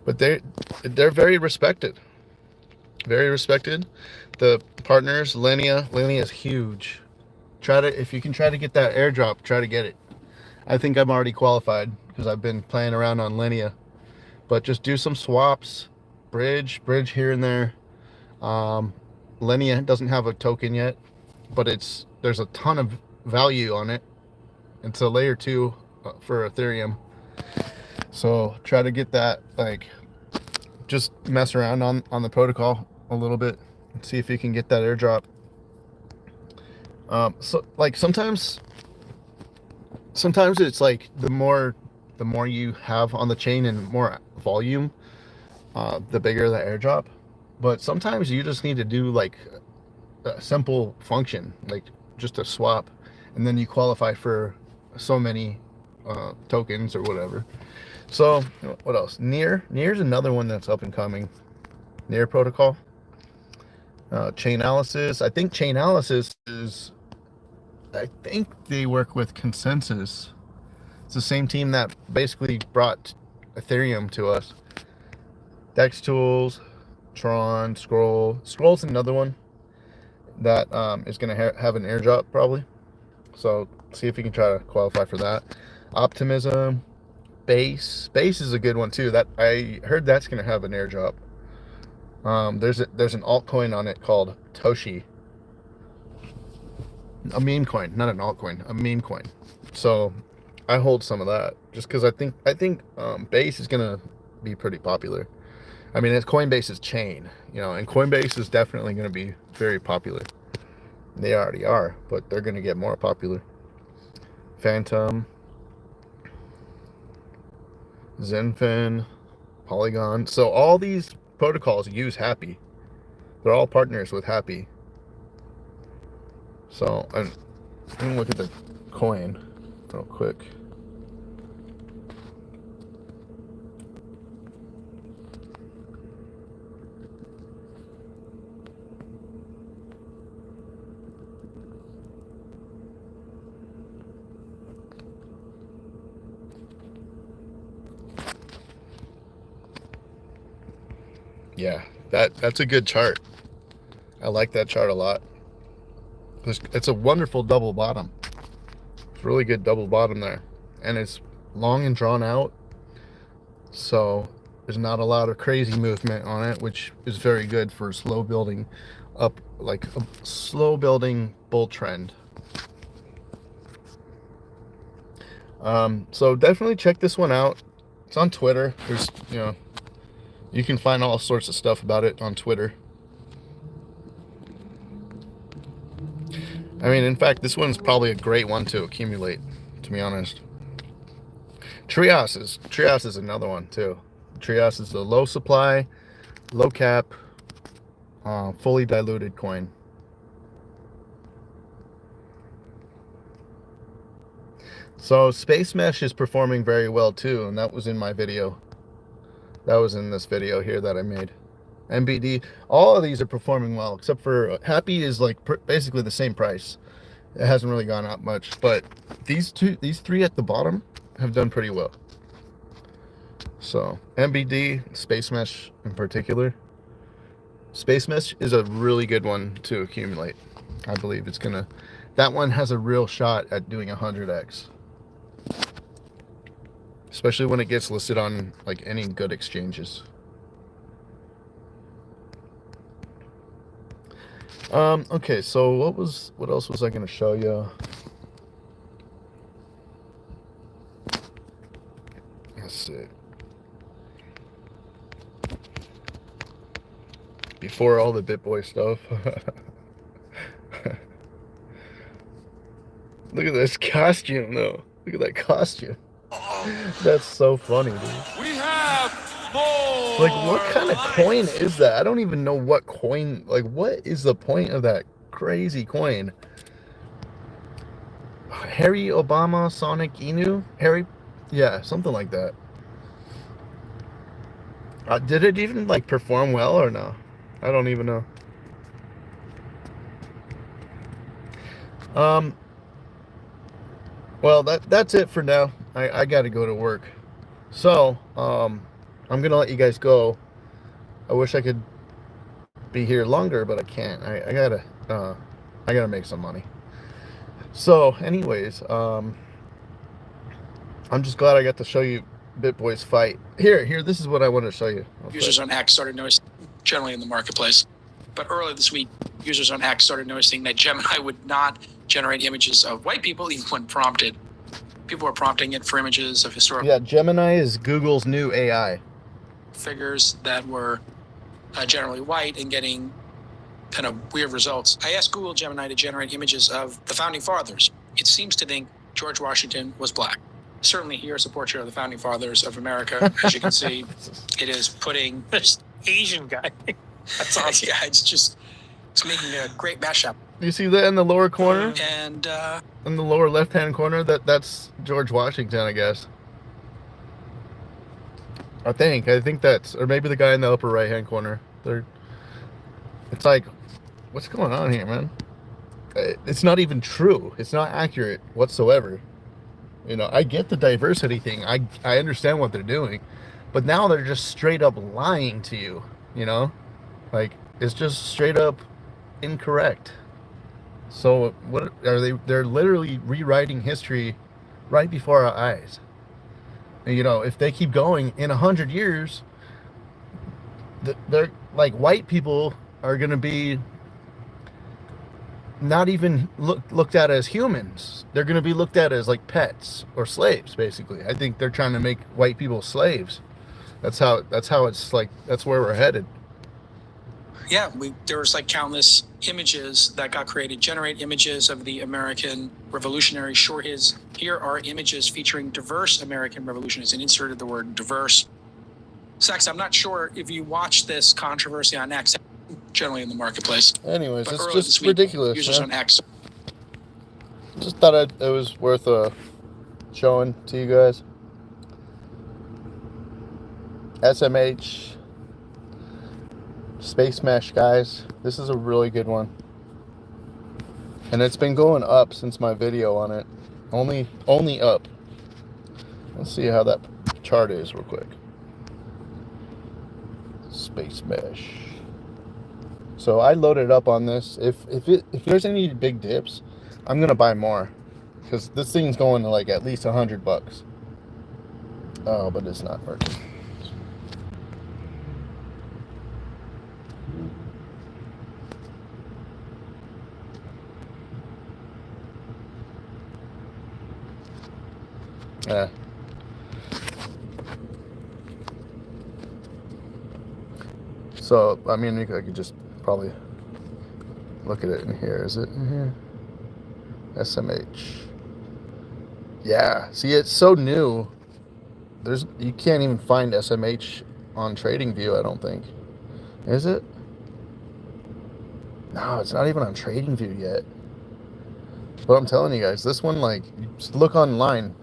Speaker 1: But they're very respected. Very respected. The partners, Linea is huge. If you can try to get that airdrop, try to get it. I think I'm already qualified because I've been playing around on Linea. But just do some swaps, bridge here and there. Linea doesn't have a token yet, but there's a ton of value on it. It's a layer 2 for Ethereum. So try to get that, like, just mess around on the protocol a little bit and see if you can get that airdrop. So like sometimes it's like the more you have on the chain and more volume, the bigger the airdrop. But sometimes you just need to do like a simple function, like just a swap, and then you qualify for so many tokens or whatever. So what else? Near's another one that's up and coming. Near protocol. Chainalysis. I think they work with Consensus. It's the same team that basically brought Ethereum to us. Dex Tools, Tron, Scroll. Scroll's another one that is going to have an airdrop probably. So see if you can try to qualify for that. Optimism, Base is a good one too. That I heard that's going to have an airdrop. There's an altcoin on it called Toshi. A meme coin, not an altcoin, a meme coin. So I hold some of that just because I think Base is gonna be pretty popular. I mean, it's Coinbase's chain, and Coinbase is definitely gonna be very popular. They already are, but they're gonna get more popular. Phantom, Zenfin, Polygon. So all these protocols use Happy. They're all partners with Happy. So I'm gonna look at the coin real quick. yeah, that's a good chart. I like that chart a lot. It's a wonderful double bottom. It's really good double bottom there, and it's long and drawn out, so there's not a lot of crazy movement on it, which is very good for slow building up, like a slow building bull trend. So definitely check this one out. It's on Twitter. There's, you know, you can find all sorts of stuff about it on Twitter. I mean, in fact, this one's probably a great one to accumulate, to be honest. Trios is another one too. Trios is the low supply, low cap, fully diluted coin. So Spacemesh is performing very well too, and that was in my video. That was in this video here that I made. MBD, all of these are performing well, except for Happy is like basically the same price. It hasn't really gone up much, but these three at the bottom have done pretty well. So MBD, Spacemesh in particular. Spacemesh is a really good one to accumulate. I believe it's gonna, that one has a real shot at doing 100x. Especially when it gets listed on like any good exchanges. Okay, so what else was I going to show you? Let's see. Before all the Bitboy stuff. Look at this costume though. Look at that costume. That's so funny, dude.
Speaker 3: We have more.
Speaker 1: Like, what kind of coin is that? I don't even know what coin, like, what is the point of that crazy coin? Harry Obama Sonic Inu? Harry, yeah, something like that. Did it even, like, perform well or no? I don't even know. Well, that's it for now. I gotta go to work. So, I'm gonna let you guys go. I wish I could be here longer, but I can't. I gotta make some money. So, anyways, I'm just glad I got to show you Bitboy's fight. Here, this is what I want to show you.
Speaker 8: Users on X started noticing, generally in the marketplace, but earlier this week, users on X started noticing that Gemini would not generate images of white people even when prompted. People were prompting it for images of historical.
Speaker 1: Yeah, Gemini is Google's new AI.
Speaker 8: Figures that were generally white and getting kind of weird results. I asked Google Gemini to generate images of the founding fathers. It seems to think George Washington was black. Certainly here's a portrait of the founding fathers of America. As you can see, it is putting this Asian guy. That's awesome. Yeah, it's making a great mashup.
Speaker 1: You see that in the lower corner?
Speaker 8: And
Speaker 1: in the lower left-hand corner, that's George Washington, I guess. I think that's, or maybe the guy in the upper right-hand corner. It's like, what's going on here, man? It's not even true. It's not accurate whatsoever. You know, I get the diversity thing. I understand what they're doing, but now they're just straight up lying to you. You know, like, it's just straight up incorrect. So what are they? They're literally rewriting history right before our eyes. And, you know, if they keep going in 100 years, they're like, white people are going to be not even looked at as humans. They're going to be looked at as like pets or slaves, basically. I think they're trying to make white people slaves. That's how it's like, that's where we're headed.
Speaker 8: yeah, there was like countless images that got created. Generate images of the American revolutionary. Here are images featuring diverse American revolutionaries, and inserted the word diverse. Sex, I'm not sure if you watched this controversy on X, generally in the marketplace.
Speaker 1: Anyways,
Speaker 8: But
Speaker 1: it's
Speaker 8: earlier
Speaker 1: just
Speaker 8: this week,
Speaker 1: ridiculous.
Speaker 8: Users
Speaker 1: Man.
Speaker 8: on X.
Speaker 1: Just thought it was worth showing to you guys. SMH. Spacemesh, guys. This is a really good one. And it's been going up since my video on it. Only up. Let's see how that chart is real quick. Spacemesh. So I loaded up on this. If there's any big dips, I'm gonna buy more, because this thing's going to like at least $100. Oh, but it's not working. Yeah. So I mean, I could just probably look at it in here. Is it in here? SMH. Yeah. See, it's so new. You can't even find SMH on TradingView, I don't think. Is it? No, it's not even on TradingView yet. But I'm telling you guys, this one, like, just look online.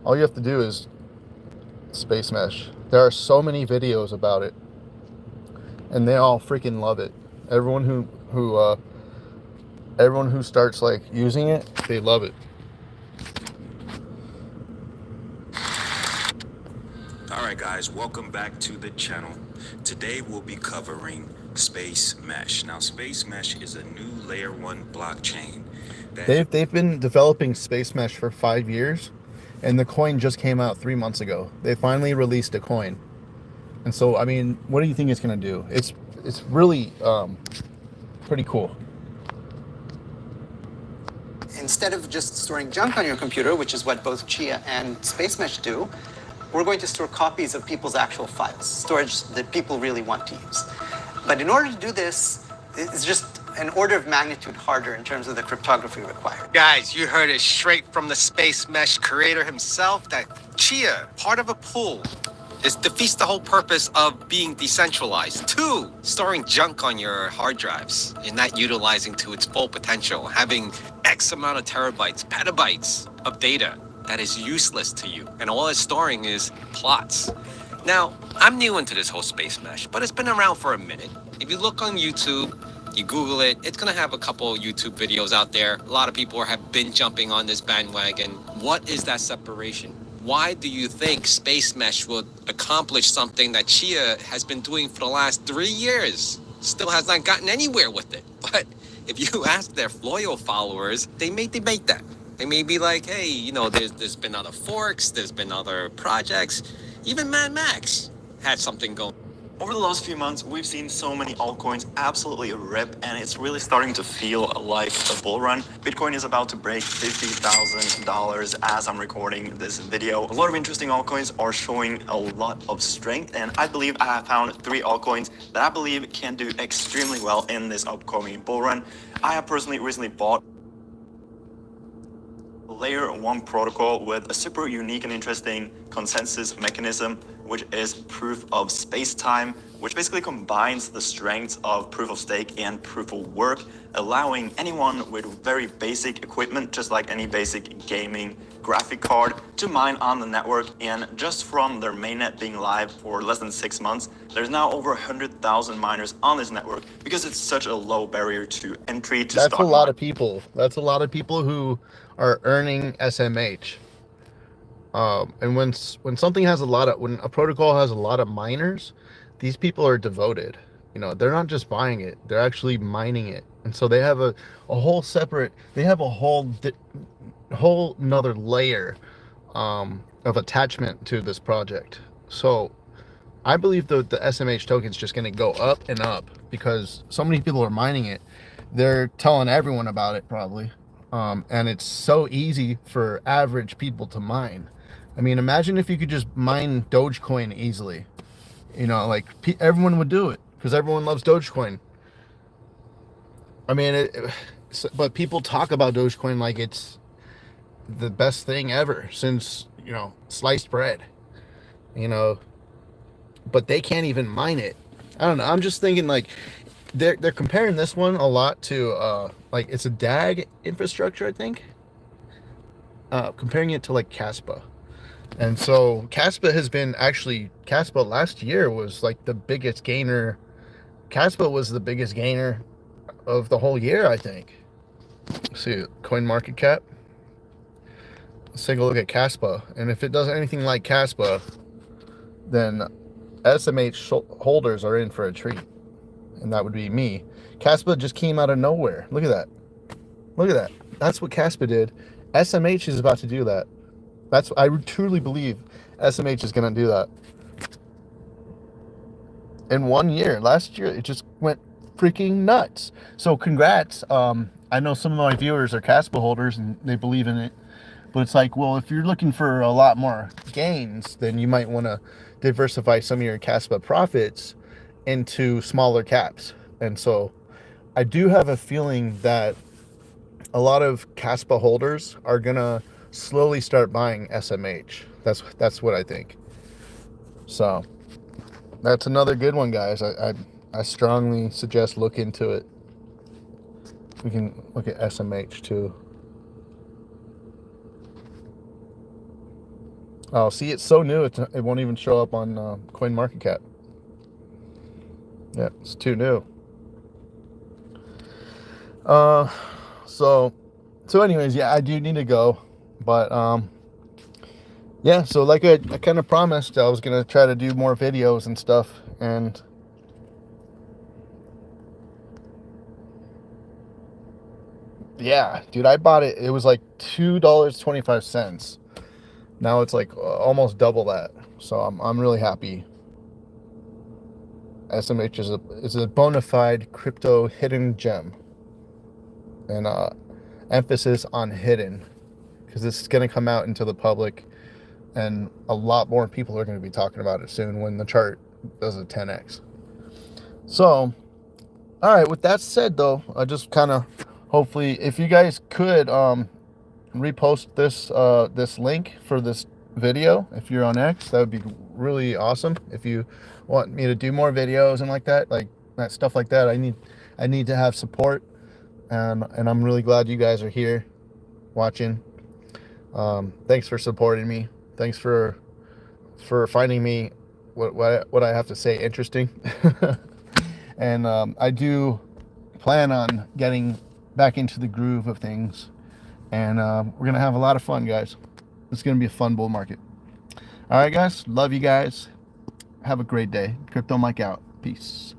Speaker 1: All you have to do is Spacemesh. There are so many videos about it, and they all freaking love it. Everyone who starts like using it, they love it.
Speaker 9: Alright guys, welcome back to the channel. Today we'll be covering Spacemesh. Now Spacemesh is a new layer 1 blockchain.
Speaker 1: They've been developing Spacemesh for 5 years, and the coin just came out 3 months ago. They finally released a coin. And so, I mean, what do you think it's going to do? It's really pretty cool.
Speaker 10: Instead of just storing junk on your computer, which is what both Chia and Spacemesh do, we're going to store copies of people's actual files, storage that people really want to use. But in order to do this, it's just an order of magnitude harder in terms of the cryptography required.
Speaker 2: Guys, you heard it straight from the Spacemesh creator himself that Chia, part of a pool, this defeats the whole purpose of being decentralized. 2, storing junk on your hard drives and not utilizing to its full potential, having X amount of terabytes, petabytes of data that is useless to you, and all it's storing is plots. Now, I'm new into this whole Spacemesh, but it's been around for a minute. If you look on YouTube, you Google it, it's gonna have a couple YouTube videos out there. A lot of people have been jumping on this bandwagon. What is that separation? Why do you think Spacemesh will accomplish something that Chia has been doing for the last 3 years? Still has not gotten anywhere with it. But if you ask their loyal followers, they may debate that. They may be like, hey, you know, there's been other forks, there's been other projects. Even Mad Max had something going.
Speaker 11: Over the last few months, we've seen so many altcoins absolutely rip, and it's really starting to feel like a bull run. Bitcoin is about to break $50,000 as I'm recording this video. A lot of interesting altcoins are showing a lot of strength, and I believe I have found 3 altcoins that I believe can do extremely well in this upcoming bull run. I have personally recently bought Layer 1 protocol with a super unique and interesting consensus mechanism, which is proof of space-time, which basically combines the strengths of proof of stake and proof of work, allowing anyone with very basic equipment, just like any basic gaming graphic card, to mine on the network. And just from their mainnet being live for less than 6 months, there's now over 100,000 miners on this network because it's such a low barrier to entry to
Speaker 1: That's a lot of people. That's a lot of people who are earning SMH. And when something has when a protocol has a lot of miners, these people are devoted. You know, they're not just buying it; they're actually mining it, and so they have a whole separate. They have a whole another layer of attachment to this project. So I believe the SMH token is just going to go up and up because so many people are mining it. They're telling everyone about it probably, and it's so easy for average people to mine. I mean, imagine if you could just mine Dogecoin easily. You know, like everyone would do it because everyone loves Dogecoin. I mean, but people talk about Dogecoin like it's the best thing ever since, you know, sliced bread. You know, but they can't even mine it. I don't know. I'm just thinking like they're comparing this one a lot to like it's a DAG infrastructure, I think. Comparing it to like Caspa. And so Caspa has been Caspa last year was like the biggest gainer. Caspa was the biggest gainer of the whole year, I think. Let's see, coin market cap. Let's take a look at Caspa. And if it does anything like Caspa, then SMH holders are in for a treat, and that would be me. Caspa just came out of nowhere. Look at that. Look at that. That's what Caspa did. SMH is about to do that. I truly believe SMH is going to do that. In 1 year, last year, it just went freaking nuts. So congrats. I know some of my viewers are Caspa holders and they believe in it. But it's like, well, if you're looking for a lot more gains, then you might want to diversify some of your Caspa profits into smaller caps. And so I do have a feeling that a lot of Caspa holders are going to slowly start buying SMH. That's what I think. So that's another good one, guys. I strongly suggest look into it. We can look at SMH too. Oh, see, it's so new, it won't even show up on CoinMarketCap. Yeah, it's too new. So anyways, yeah, I do need to go. But, yeah, so like I kind of promised, I was going to try to do more videos and stuff. And yeah, dude, I bought it. It was like $2.25. Now it's like almost double that. So I'm really happy. SMH is a bona fide crypto hidden gem. And emphasis on hidden, because it's going to come out into the public, and a lot more people are going to be talking about it soon when the chart does a 10x. So, all right, with that said, though, I just kind of, hopefully, if you guys could repost this link for this video, if you're on X, that would be really awesome. If you want me to do more videos and like that stuff like that, I need to have support. And I'm really glad you guys are here watching. Thanks for supporting me. Thanks for finding me what I have to say interesting. And I do plan on getting back into the groove of things. And we're going to have a lot of fun, guys. It's going to be a fun bull market. All right, guys. Love you guys. Have a great day. Crypto Mike out. Peace.